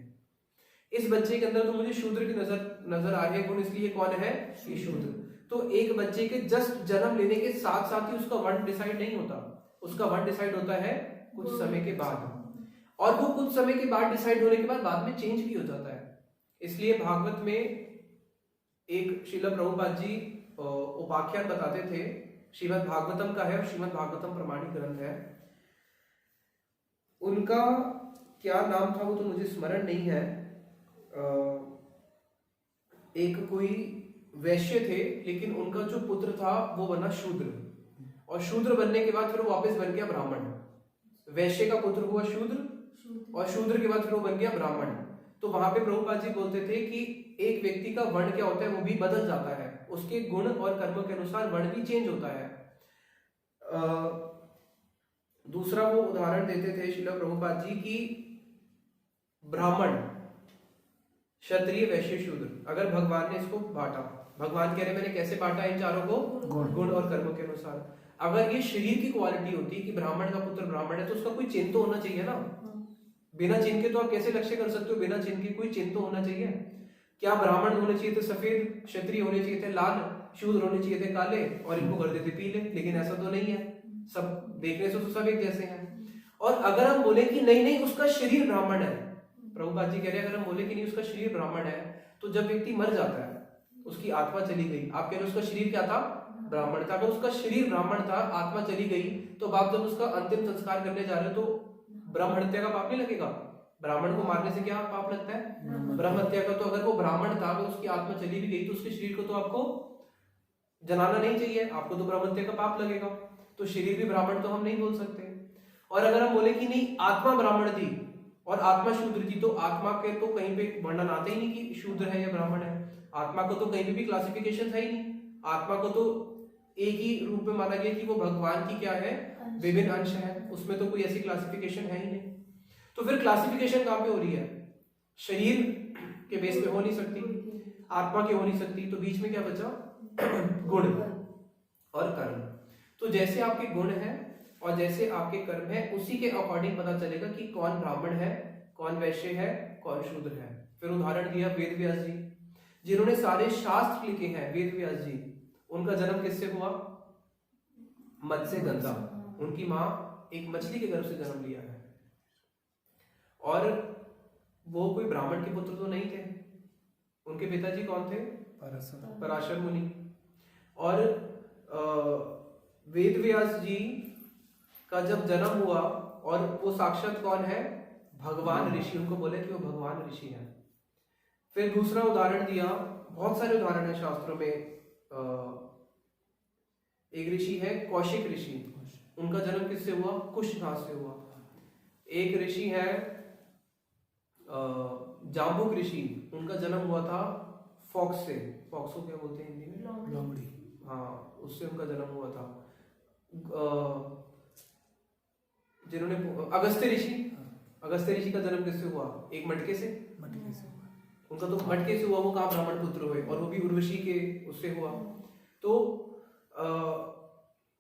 इस बच्चे के अंदर तो मुझे शूद्र की नजर आ रहे हैं गुण, इसलिए कौन है? ये शूद्र। तो एक बच्चे के जस्ट जन्म लेने के साथ साथ ही उसका वर्ण डिसाइड नहीं होता, उसका वर्ण डिसाइड होता है कुछ समय के बाद, और वो कुछ समय के बाद डिसाइड होने के बाद में चेंज भी हो जाता है। इसलिए भागवत में एक श्रील प्रभुपाद जी उपाख्यान बताते थे, श्रीमद् भागवतम का है और श्रीमद् भागवतम प्रमाणिक ग्रंथ है। उनका क्या नाम था वो तो मुझे स्मरण नहीं है। एक कोई वैश्य थे, लेकिन उनका जो पुत्र था वो बना शूद्र, और शूद्र बनने के बाद फिर वो वापस बन गया ब्राह्मण। वैश्य का पुत्र हुआ शूद्र, और शूद्र के बाद फिर वो बन गया ब्राह्मण। तो वहां पे प्रभुपाद जी बोलते थे कि एक व्यक्ति का वर्ण क्या होता है वो भी बदल जाता है, उसके गुण और कर्मों के अनुसार वर्ण भी चेंज होता है। दूसरा वो उदाहरण देते थे श्रील प्रभुपाद जी की ब्राह्मण, क्षत्रिय, वैश्य, शूद्र, अगर भगवान ने इसको बांटा, भगवान कह रहे मैंने कैसे बांटा इन चारों को? गुण और कर्मों के अनुसार। अगर ये शरीर की क्वालिटी होती कि ब्राह्मण का पुत्र ब्राह्मण है, तो उसका कोई चिन्ह तो होना चाहिए ना। बिना चिन्ह के तो आप कैसे लक्ष्य कर सकते हो? बिना चिन्ह के कोई चिन्ह तो होना चाहिए। क्या ब्राह्मण होने चाहिए थे सफेद, क्षत्रिय होने चाहिए थे लाल, शूद्र होने चाहिए थे काले, और इनको कर देते पीले? लेकिन ऐसा तो नहीं है, सब देखने से तो सब एक जैसे हैं। और अगर हम बोले कि नहीं नहीं उसका शरीर ब्राह्मण है, प्रभुपाद जी कह रहे हैं अगर हम बोले कि नहीं उसका शरीर ब्राह्मण है, तो जब व्यक्ति मर जाता है उसकी आत्मा चली गई, आप कह रहे हो उसका शरीर क्या था, ब्राह्मण था, अगर उसका शरीर ब्राह्मण था आत्मा चली गई, तो आप जब उसका अंतिम संस्कार करने जा रहे हो तो ब्रह्म हत्या का पाप नहीं लगेगा? ब्राह्मण को मारने से क्या पाप लगता है? ब्रह्म हत्या का। तो अगर वो ब्राह्मण था, अगर उसकी आत्मा चली भी गई, तो उसके शरीर को तो आपको जलाना नहीं चाहिए, आपको तो ब्रह्म हत्या का पाप लगेगा। तो शरीर भी ब्राह्मण तो हम नहीं बोल सकते। और अगर हम बोले कि नहीं आत्मा ब्राह्मण थी और आत्मा शूद्र थी, तो आत्मा के तो कहीं पे वर्णन आता ही नहीं कि शूद्र है या ब्राह्मण है। आत्मा को तो कहीं भी क्लासिफिकेशन है ही नहीं। आत्मा को तो एक ही रूप में माना गया कि वो भगवान की क्या है, विभिन्न अंश है, उसमें तो कोई ऐसी क्लासिफिकेशन है ही नहीं। तो फिर क्लासिफिकेशन कहां पे हो रही है? शरीर के बेस पे हो नहीं सकती, आत्मा के हो नहीं सकती, तो बीच में क्या बचा? गुण और कर्म। तो जैसे आपके गुण हैं और जैसे आपके कर्म है, उसी के अकॉर्डिंग पता चलेगा कि कौन ब्राह्मण है, कौन वैश्य है, कौन शूद्र है। फिर उदाहरण दिया वेद व्यास जी, जिन्होंने सारे शास्त्र लिखे हैं। वेद व्यास जी, उनका जन्म किससे हुआ? मत्स्य गंधा। उनकी माँ एक मछली के गर्भ से जन्म लिया है। और वो कोई ब्राह्मण के पुत्र तो नहीं थे। उनके पिताजी कौन थे? पराशर मुनि। और वेद व्यास जी का जब जन्म हुआ, और वो साक्षात कौन है? भगवान ऋषि। उनको बोले कि वो भगवान ऋषि हैं। फिर दूसरा उदाहरण दिया, बहुत सारे उदाहरण है शास्त्रों में। एक ऋषि है कौशिक ऋषि, उनका जन्म किससे हुआ? कुश घास से हुआ। एक ऋषि है जाम्बुक ऋषि, उनका जन्म हुआ था फॉक्स से। फॉक्स को क्या बोलते हैं हिंदी में? लोमड़ी। हाँ, उससे उनका जन्म हुआ था। जिन्होंने अगस्त्य ऋषि, अगस्त्य ऋषि का जन्म किससे हुआ? एक मटके से। उनका तो मटके से हुआ, वो कहाँ ब्राह्मण पुत्र हुए, और वो भी उर्वशी के उससे हुआ। तो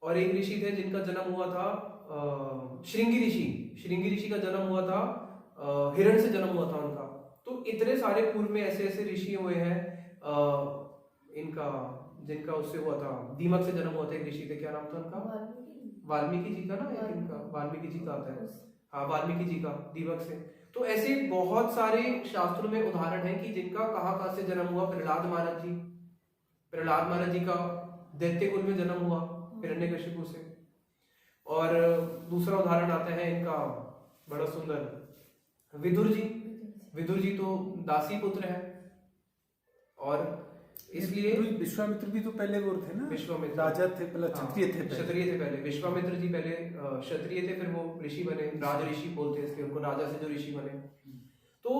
और एक ऋषि थे जिनका जन्म हुआ था श्रृंगी ऋषि। श्रृंगी ऋषि का जन्म हुआ था हिरण से जन्म हुआ था उनका। तो इतने सारे पूर्व में ऐसे ऐसे ऋषि हुए हैं इनका, जिनका उससे हुआ था, दीमक से जन्म हुआ था। एक ऋषि थे, क्या नाम था उनका? वाल्मीकि जी का ना, एक इनका वाल्मीकि जी का आता है। हाँ, वाल्मीकि जी का, दीमक से। तो ऐसे बहुत सारे शास्त्रों में उदाहरण है कि जिनका कहाँ कहाँ से जन्म हुआ। प्रहलाद महाराज जी, प्रहलाद महाराज जी का दैत्य कुल में जन्म हुआ हिरण्यकशिपु से। और दूसरा उदाहरण आता है इनका बड़ा सुंदर, विदुर जी। विदुर जी तो दासी पुत्र है, और इसलिए विश्वामित्र भी तो पहले वो थे ना, विश्वामित्र राजा थे, पहले क्षत्रिय थे। क्षत्रिय थे पहले। विश्वामित्र जी पहले क्षत्रिय थे, फिर वो ऋषि बने, राज ऋषि बोलते हैं इसलिए उनको, राजा से जो ऋषि बने। तो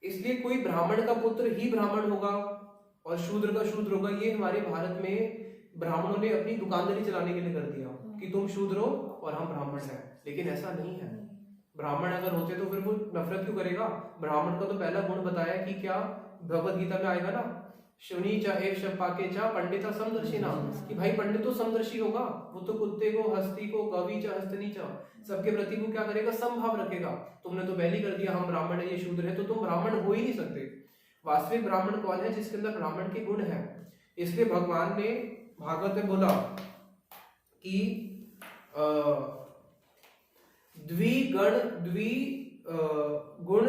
इसलिए कोई ब्राह्मण का पुत्र ही ब्राह्मण होगा और शूद्र का शूद्र होगा। ये हमारे भारत में ब्राह्मणों ने अपनी दुकानदारी चलाने के लिए कर दिया कि तुम शूद्र हो और हम ब्राह्मण हैं, लेकिन ऐसा नहीं है। ब्राह्मण अगर होते तो फिर वो नफरत क्यों करेगा? ब्राह्मण का तो पहला गुण बताया कि क्या, भगवत गीता में आएगा ना, शुनी चा एक शब पाके चा पंडिता समदर्शिना, कि भाई पंडित तो समदर्शी होगा, वो तो कुत्ते को, हस्ती को, कवि चा हस्तनी चा, सबके प्रति वो क्या करेगा? समभाव रखेगा। तुमने तो पहले कर दिया हम ब्राह्मण है, ये शूद्र है, तो तुम ब्राह्मण हो ही नहीं सकते। वास्तविक ब्राह्मण कौन है? जिसके अंदर ब्राह्मण के गुण है। इसलिए भगवान ने भागवत में बोला कि द्वि गुण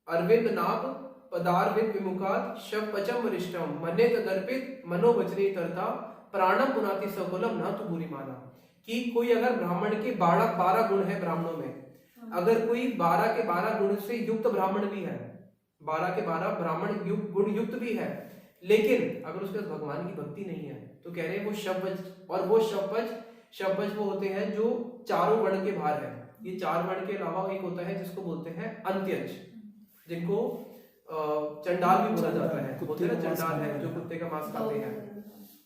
अरविंद नाभ पदारविद विमुखात शव पचम वरिष्ठम मने तदर्पित मनोवचने तरता प्राणम पुनाति सकुलम न तो बुरी माना। कि कोई अगर ब्राह्मण के 12 गुण है ब्राह्मणों में, अगर कोई 12 के 12 गुण से युक्त ब्राह्मण भी है, 12 के 12 ब्राह्मण गुण युक्त भी है, लेकिन अगर उसके पास भगवान की भक्ति नहीं है, तो कह रहे हैं वो शवज, और वो शवज वो होते हैं जो चारों वर्ण के बाहर है। ये 4 वर्ण के अलावा एक होता है जिसको बोलते हैं अंत्यज, जिनको चंडाल भी बोला जाता है। बोलते हैं चंडाल है जो कुत्ते का मांस खाते हैं,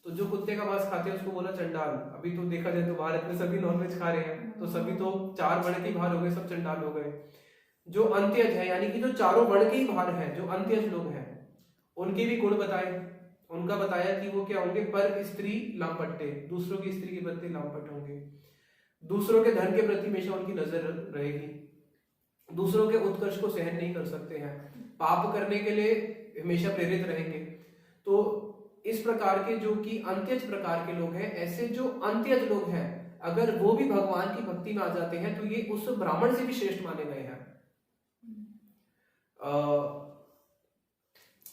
तो जो कुत्ते का मांस खाते हैं उसको बोला चंडाल। अभी तो देखा जाए तो भारत में सभी नॉनवेज खा रहे हैं, तो सभी तो 4 वर्ण के बाहर हो गए, सब चंडाल हो गए। जो अंत्यज है, यानी कि जो चारों वर्ण के ही बाहर है, जो अंत्यज लोग हैं, उनके भी गुण बताए। उनका बताया कि वो क्या होंगे? पर स्त्री लामपट्टे, दूसरों की स्त्री के प्रति लामपट होंगे, दूसरों के धन के प्रति हमेशा उनकी नजर रहेगी, दूसरों के उत्कर्ष को सहन नहीं कर सकते हैं, पाप करने के लिए हमेशा प्रेरित रहेंगे। तो इस प्रकार के जो कि अंत्यज प्रकार के लोग हैं, ऐसे जो अंत्यज लोग हैं अगर वो भी भगवान की भक्ति में आ जाते हैं तो ये उस ब्राह्मण से भी श्रेष्ठ माने गए हैं।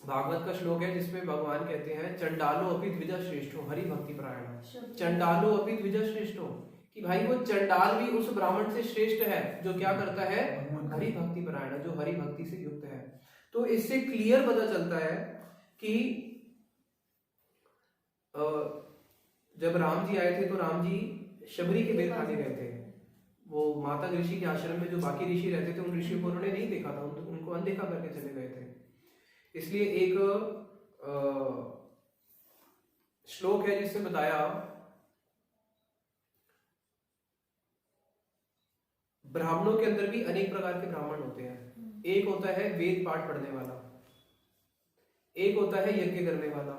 भागवत का श्लोक है जिसमें भगवान कहते हैं चंडालो अपि द्विजा श्रेष्ठो हरि भक्ति परायण। चंडालो अपि द्विजा श्रेष्ठो, कि भाई वो चंडाल भी उस ब्राह्मण से श्रेष्ठ है जो क्या करता है, हरि भक्ति परायण, जो हरि भक्ति से युक्त है। तो इससे क्लियर पता चलता है कि जब राम जी आए थे तो राम जी शबरी के बेर खाने गए थे। वो माता ऋषि के आश्रम में जो बाकी ऋषि रहते थे उन ऋषियों को उन्होंने नहीं देखा था, उनको अनदेखा करके चले गए थे। इसलिए एक श्लोक है जिससे बताया, ब्राह्मणों के अंदर भी अनेक प्रकार के ब्राह्मण होते हैं। एक होता है वेद पाठ पढ़ने वाला, एक होता है यज्ञ करने वाला,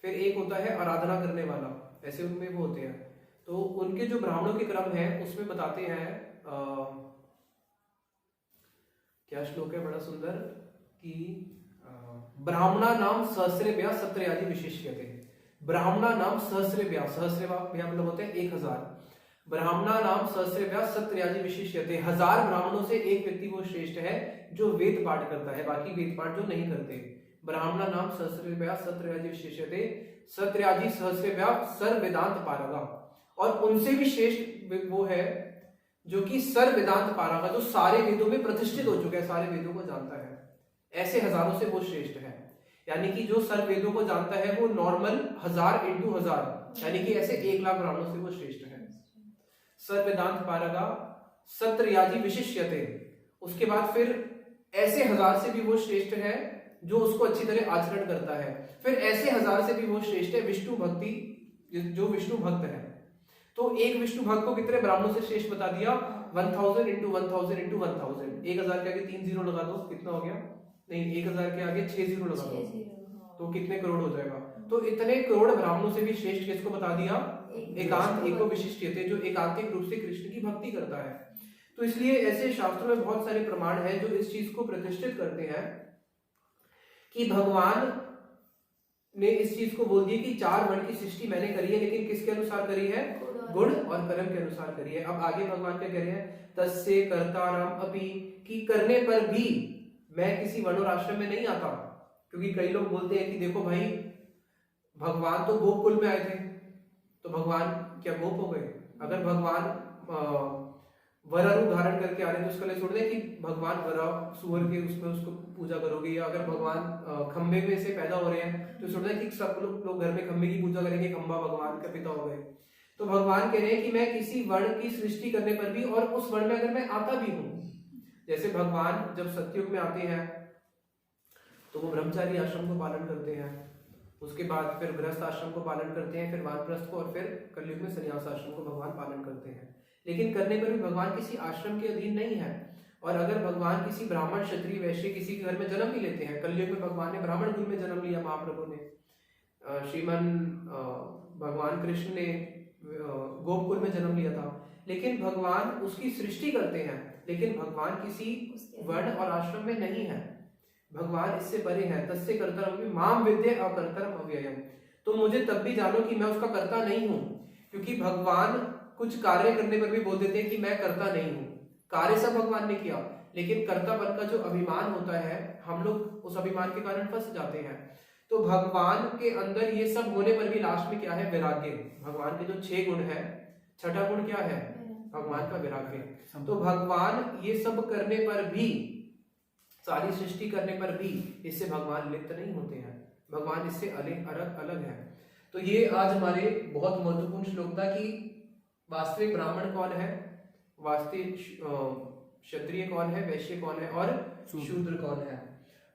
फिर एक होता है आराधना करने वाला, ऐसे उनमें वो होते हैं। तो उनके जो ब्राह्मणों के क्रम है उसमें बताते हैं क्या श्लोक है बड़ा सुंदर कि ब्राह्मणा नाम सहस्रेभ्या सत्रयाजी विशिष्यते। ब्राह्मणा नाम सहस्रेभ्या, सहस्रेभ्या मतलब होते हैं 1000। ब्राह्मणा नाम सहस्रेभ्या सत्रयाजी विशिष्यते, 1000 ब्राह्मणों से एक व्यक्ति वो श्रेष्ठ है जो वेद पाठ करता है, बाकी वेद पाठ जो नहीं करते। ब्राह्मणा नाम सहस्रेभ्या सत्रयाजी विशिष्यते, सत्रयाजी सहस्रेभ्या सर्व वेदांत पारगा। और उनसे भी श्रेष्ठ वो है जो कि सर्व वेदांत पारगा, जो सारे वेदों में प्रतिष्ठित हो चुका है, सारे वेदों को जानता है। ऐसे हजारों से वो श्रेष्ठ है। यानी कि जो सर्व वेदों को जानता है वो नॉर्मल 1000 × 1000 यानी कि ऐसे 1,00,000 ब्राह्मणों से वो श्रेष्ठ है। सर्व वेदांत पारगा सत्रयाजी विशिष्यते। उसके बाद फिर ऐसे 1000 से भी वो श्रेष्ठ है जो उसको अच्छी तरह आचरण करता है। फिर ऐसे 1000 से भी वो श्रेष्ठ है विष्णु भक्ति, जो विष्णु भक्त है। तो एक विष्णु भक्त को कितने ब्राह्मणों से श्रेष्ठ बता दिया, 1000 × 1000 × 1000। 1000 के आगे 3 जीरो लगा दो, कितना हो गया, नहीं 1000 के आगे 6 जीरो लगा दो, तो कितने करोड़ हो जाएगा। तो इतने करोड़ ब्राह्मणों से भी श्रेष्ठ किसको बता दिया, एकांत एको विशिष्ट, जो एकांतिक रूप से कृष्ण की भक्ति करता है। तो इसलिए ऐसे शास्त्रों में बहुत सारे प्रमाण हैं जो इस चीज को प्रतिष्ठित करते हैं कि भगवान ने इस चीज को बोल दिया कि 4 वर्ण की सृष्टि मैंने करी है, लेकिन किसके अनुसार करी है, गुण और कर्म के अनुसार करी है। अब आगे भगवान क्या कह रहे हैं, तस्य कर्तारम अपि, कि करने पर भी मैं किसी वर्ण और आश्रम में नहीं आता। क्योंकि कई लोग बोलते हैं कि देखो भाई भगवान तो गोप कुल में आए थे, तो भगवान क्या गोप हो गए। अगर भगवान वरा रूप धारण करके आ रहे हैं तो उसके लिए छोड़ दें कि भगवान वरा सुअर के उसमें उसको पूजा करोगे, या अगर भगवान खंबे में से पैदा हो रहे हैं तो छोड़ दें कि सब लोग घर में खंबे की पूजा करेंगे, खंबा भगवान का पिता हो गए। तो भगवान कह रहे हैं कि मैं किसी वर्ण की सृष्टि करने पर भी, और उस वर्ण में अगर मैं आता भी हूं, जैसे भगवान जब सतयुग में आते हैं तो वो ब्रह्मचारी आश्रम को पालन करते हैं, उसके बाद फिर गृहस्थ आश्रम को पालन करते हैं, फिर वानप्रस्थ को, और फिर कलयुग में संन्यास आश्रम को भगवान पालन करते हैं। लेकिन करने पर भी भगवान किसी आश्रम के अधीन नहीं है। और अगर भगवान किसी ब्राह्मण क्षत्रिय वैश्य किसी के घर में जन्म भी लेते हैं, कलयुग में भगवान ने ब्राह्मण कुल में जन्म लिया, महाप्रभु ने, श्रीमन भगवान कृष्ण ने गोपकुल में जन्म लिया था, लेकिन भगवान उसकी सृष्टि करते हैं, लेकिन भगवान किसी वर्ण और आश्रम में नहीं है, भगवान इससे परे है। तस्य कर्तव्य माम विद्ये अकर्तरम अव्ययम। तो मुझे तब भी जानो कि मैं उसका कर्ता नहीं हूं, क्योंकि भगवान कुछ कार्य करने पर भी बोल देते हैं कि मैं करता नहीं हूं। कार्य सब भगवान ने किया, लेकिन कर्तापन का जो अभिमान होता है, हम लोग उस अभिमान के कारण फंस जाते हैं। तो भगवान के अंदर ये सब होने पर भी लास्ट में क्या है, वैराग्य। भगवान के जो 6 गुण है, छठा गुण क्या है, भगवान का वैराग्य। तो भगवान ये सब करने पर भी, सारी सृष्टि करने पर भी इससे भगवान लिप्त नहीं होते हैं, भगवान इससे अलग है। तो ये आज हमारे बहुत महत्वपूर्ण श्लोक था कि वास्तविक ब्राह्मण कौन है, वास्तविक क्षत्रिय कौन है, वैश्य कौन है और शूद्र कौन है।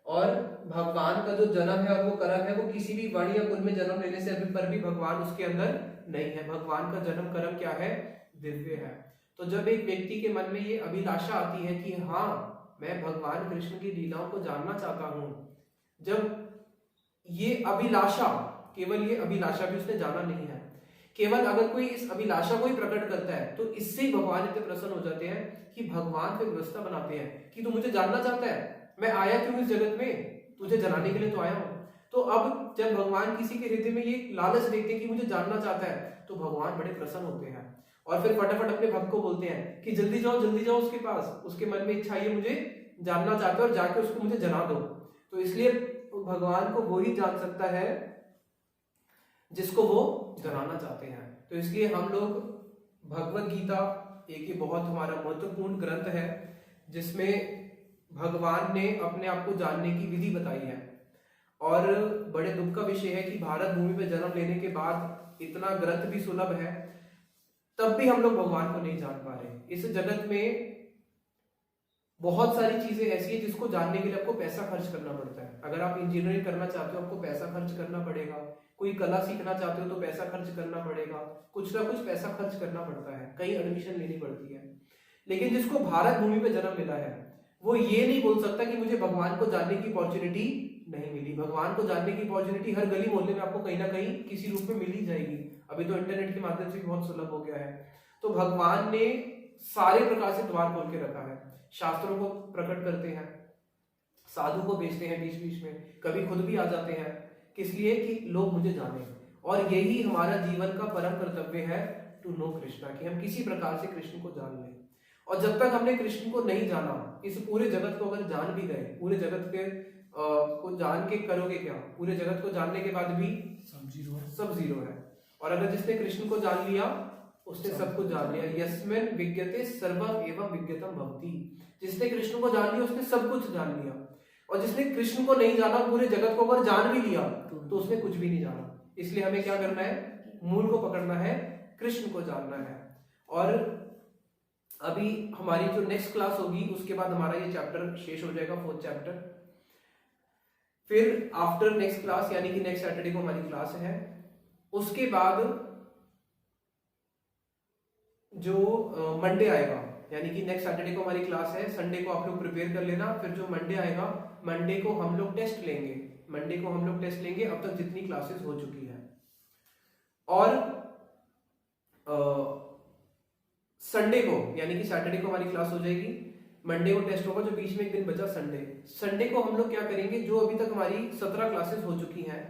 और भगवान का जो जन्म है और वो कर्म है, वो किसी भी वर्ण या कुल में जन्म लेने से पर भी भगवान उसके अंदर नहीं है। भगवान का जन्म कर्म क्या है, दिव्य है। तो जब एक व्यक्ति के मन में ये अभिलाषा आती है कि हाँ मैं भगवान कृष्ण की लीलाओं को जानना चाहता हूं, जब ये अभिलाषा, केवल ये अभिलाषा भी उसने जाना नहीं है, केवल अगर कोई इस अभिलाषा को ही प्रकट करता है तो इससे ही भगवान इतने प्रसन्न हो जाते हैं कि भगवान फिर व्यवस्था बनाते हैं कि तू मुझे जानना चाहता है, मैं आया क्यों इस जगत में, तुझे जनाने के लिए तो आया हूं। तो अब जब भगवान किसी के हृदय में ये लालच देखते हैं कि मुझे जानना चाहता है, तो भगवान बड़े प्रसन्न होते हैं और फिर फटाफट अपने भक्त को बोलते हैं कि जल्दी जाओ उसके पास, उसके मन में इच्छा है मुझे जानना चाहते हो और जाके उसको मुझे जना दो। तो इसलिए भगवान को वो ही जान सकता है जिसको वो जनाना चाहते हैं। तो इसलिए हम लोग भगवत गीता एक ही बहुत हमारा महत्वपूर्ण ग्रंथ है जिसमें भगवान ने अपने आप को जानने की विधि बताई है। और बड़े दुख का विषय है कि भारत भूमि में जन्म लेने के बाद इतना ग्रंथ भी सुलभ है, तब भी हम लोग भगवान को नहीं जान पा रहे। इस जगत में बहुत सारी चीजें ऐसी है जिसको जानने के लिए आपको पैसा खर्च करना पड़ता है। अगर आप इंजीनियरिंग करना चाहते हो आपको पैसा खर्च करना पड़ेगा, कोई कला सीखना चाहते हो तो पैसा खर्च करना पड़ेगा, कुछ ना कुछ पैसा खर्च करना पड़ता है, कहीं एडमिशन लेनी पड़ती है। लेकिन जिसको भारत भूमि पे जन्म मिला है वो ये नहीं बोल सकता कि मुझे भगवान को जानने की अपॉर्चुनिटी नहीं मिली। भगवान को जानने की अपॉर्चुनिटी हर गली मोहल्ले में आपको कहीं ना कहीं किसी रूप में मिल ही जाएगी। अभी तो इंटरनेट के माध्यम से भी बहुत सुलभ हो गया है। तो भगवान ने सारे प्रकार से द्वार खोल के रखा है, शास्त्रों को प्रकट करते हैं, साधु को भेजते हैं बीच बीच में, कभी खुद भी आ जाते हैं, किस लिए कि लोग मुझे जाने। और यही हमारा जीवन का परम कर्तव्य है, टू नो कृष्णा, कि हम किसी प्रकार से कृष्ण को जान लें। और जब तक हमने कृष्ण को नहीं जाना, इस पूरे जगत को अगर जान भी गए, पूरे जगत के को जान के करोगे क्या? पूरे जगत को जानने के बाद भी सब जीरो है। और अगर जिसने कृष्ण को जान लिया उसने सब कुछ जान लिया। यस्मिन् विद्यते सर्वम् एवं विद्यतम् भवति। जिसने कृष्ण को जान लिया उसने सब कुछ जान लिया। और जिसने कृष्ण को नहीं जाना, पूरे जगत को अगर जान भी लिया तो उसने कुछ भी नहीं जाना। इसलिए हमें क्या करना है? मूल को पकड़ना है, कृष्ण को जानना है। और अभी हमारी जो नेक्स्ट क्लास होगी उसके बाद हमारा ये चैप्टर शेष हो जाएगा, 4th चैप्टर। फिर आफ्टर नेक्स्ट क्लास यानी कि नेक्स्ट सैटरडे को हमारी क्लास है। उसके बाद जो मंडे आएगा, यानी कि नेक्स्ट सैटरडे को हमारी क्लास है, संडे को आप लोग प्रिपेयर कर लेना। फिर जो मंडे आएगा, मंडे को हम लोग टेस्ट लेंगे। अब तक जितनी क्लासेस हो चुकी है। और संडे को यानी कि सैटरडे को हमारी क्लास हो जाएगी, मंडे को टेस्ट होगा, जो बीच में एक दिन बचा संडे को हम लोग क्या करेंगे, जो अभी तक हमारी 17 क्लासेस हो चुकी हैं,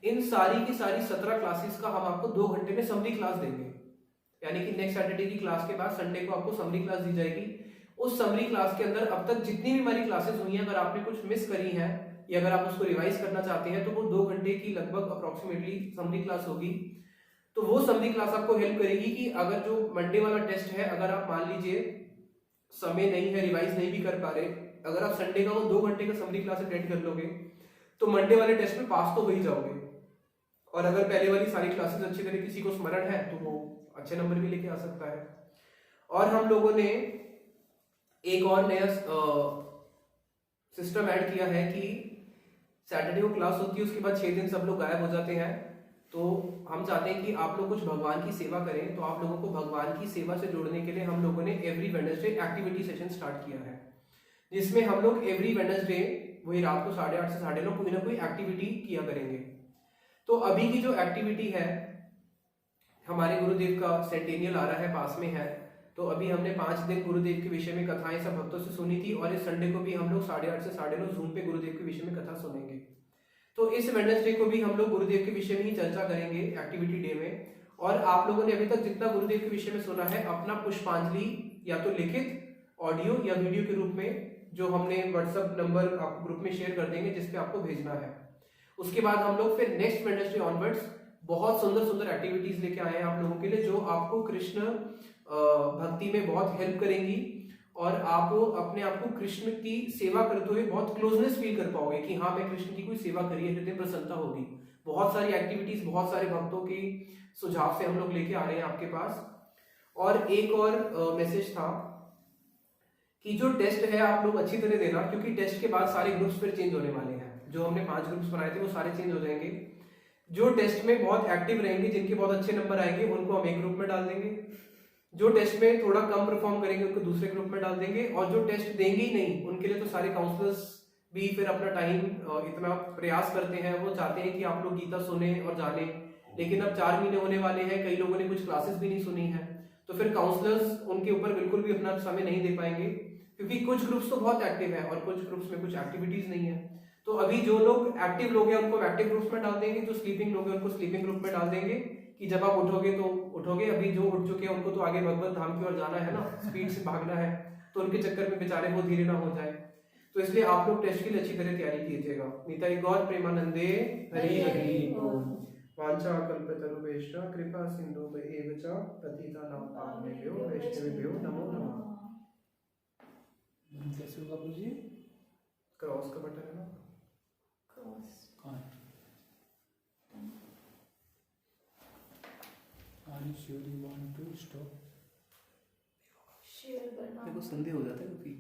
इन सारी की सारी 17 क्लासेस का हम आपको 2 घंटे में समरी क्लास देंगे। यानी कि नेक्स्ट सैटरडे की क्लास के बाद संडे को आपको समरी क्लास दी जाएगी। उस समरी क्लास के अंदर अब तक जितनी भी हमारी क्लासेस हुई हैं, अगर आपने कुछ मिस करी है या अगर आप उसको रिवाइज करना चाहते हैं, तो वो 2 घंटे की लगभग अप्रोक्सीमेटली समरी क्लास होगी। तो वो समरी क्लास आपको हेल्प करेगी कि अगर जो मंडे वाला टेस्ट है, अगर आप मान लीजिए समय नहीं है, रिवाइज नहीं भी कर पा रहे, अगर आप संडे का वो 2 घंटे का समरी क्लास अटेंड कर लोगे तो मंडे वाले टेस्ट में पास तो हो ही जाओगे। और अगर पहले वाली सारी क्लासेस अच्छी तरह किसी को स्मरण है तो वो अच्छे नंबर भी लेके आ सकता है। और हम लोगों ने एक और नया सिस्टम ऐड किया है कि सैटरडे को क्लास होती है, उसके बाद 6 दिन सब लोग गायब हो जाते हैं। तो हम चाहते हैं कि आप लोग कुछ भगवान की सेवा करें। तो आप लोगों को भगवान की सेवा से जोड़ने के लिए हम लोगों ने every Wednesday activity session start किया है, जिसमें हम लोग एवरी वेडनेसडे वही रात को 8:30 से 9:30 कोई ना कोई एक्टिविटी किया करेंगे। तो अभी की जो एक्टिविटी है, हमारे गुरुदेव का सेंटेनियल आ रहा है, पास में है, तो अभी हमने 5 दिन गुरुदेव के विषय में कथाएं सब भक्तों से सुनी थी। और इस संडे को भी हम लोग 8:30 से 9:30 जूम पे गुरुदेव के विषय में कथा सुनेंगे। तो इस वेडनेसडे को भी हम लोग गुरुदेव के विषय में ही चर्चा करेंगे एक्टिविटी डे में। और आप लोगों ने अभी तक जितना गुरुदेव के विषय में सुना है, अपना पुष्पांजलि या तो लिखित, ऑडियो या वीडियो के रूप में, जो हमने व्हाट्सएप नंबर आपको ग्रुप में शेयर कर देंगे, जिसपे आपको भेजना है। उसके बाद हम लोग फिर नेक्स्ट वेडनेसडे ऑनवर्ड्स बहुत सुंदर सुंदर एक्टिविटीज लेके आए हैं आप लोगों के लिए, जो आपको कृष्ण भक्ति में बहुत हेल्प करेंगी और आप अपने आप को कृष्ण की सेवा करते हुए बहुत क्लोजनेस फील कर पाओगे कि हाँ, मैं कृष्ण की कोई सेवा करी है, हृदय प्रसन्नता होगी। बहुत सारी एक्टिविटीज, बहुत सारे भक्तों की सुझाव से हम लोग लेके आ रहे हैं आपके पास। और एक और मैसेज था कि जो टेस्ट है आप लोग अच्छी तरह देना, क्योंकि टेस्ट के बाद सारे ग्रुप्स फिर चेंज होने वाले हैं। जो हमने 5 ग्रुप्स बनाए थे वो सारे चेंज हो जाएंगे। जो टेस्ट में बहुत एक्टिव रहेंगे, जिनके बहुत अच्छे नंबर आएंगे, उनको हम एक ग्रुप में डाल देंगे। जो टेस्ट में थोड़ा कम परफॉर्म करेंगे उनको दूसरे ग्रुप में डाल देंगे। और जो टेस्ट देंगे ही नहीं, उनके लिए तो सारे काउंसलर्स भी फिर अपना टाइम इतना प्रयास करते हैं, वो चाहते हैं कि आप लोग गीता सुने और जाने, लेकिन अब 4 महीने होने वाले हैं, कई लोगों ने कुछ क्लासेस भी नहीं सुनी है, तो फिर काउंसलर्स उनके ऊपर बिल्कुल भी अपना समय नहीं दे पाएंगे, क्योंकि कुछ ग्रुप्स तो बहुत एक्टिव है और कुछ ग्रुप्स में कुछ एक्टिविटीज नहीं है। तो अभी जो लोग एक्टिव लोग हैं उनको एक्टिव ग्रुप में डाल देंगे, जो स्लीपिंग लोग हैं उनको स्लीपिंग ग्रुप में डाल देंगे कि जब आप उठोगे तो उठोगे। अभी जो उठ चुके हैं उनको तो आगे भगवत धाम की ओर जाना है ना, स्पीड से भागना है, तो उनके चक्कर में बेचारे वो धीरे ना हो जाए। तो इसलिए आप लोग टेस्ट के लिए अच्छी तरह तैयारी कीजिएगा। निताई गौर प्रेमानंदे हरि हरि बोल। वांछा कल्पतरुभ्यश्च कृपा सिन्धुभ्येव च पतितानां पावनेभ्यो वैष्णवेभ्यो नमो नमः। कैसे होगा प्रभु जी? क्रॉस का बटन है ना, क्रॉस कहाँ है? Are you sure you want to stop? Share करना देखो संदेह हो जाता है क्योंकि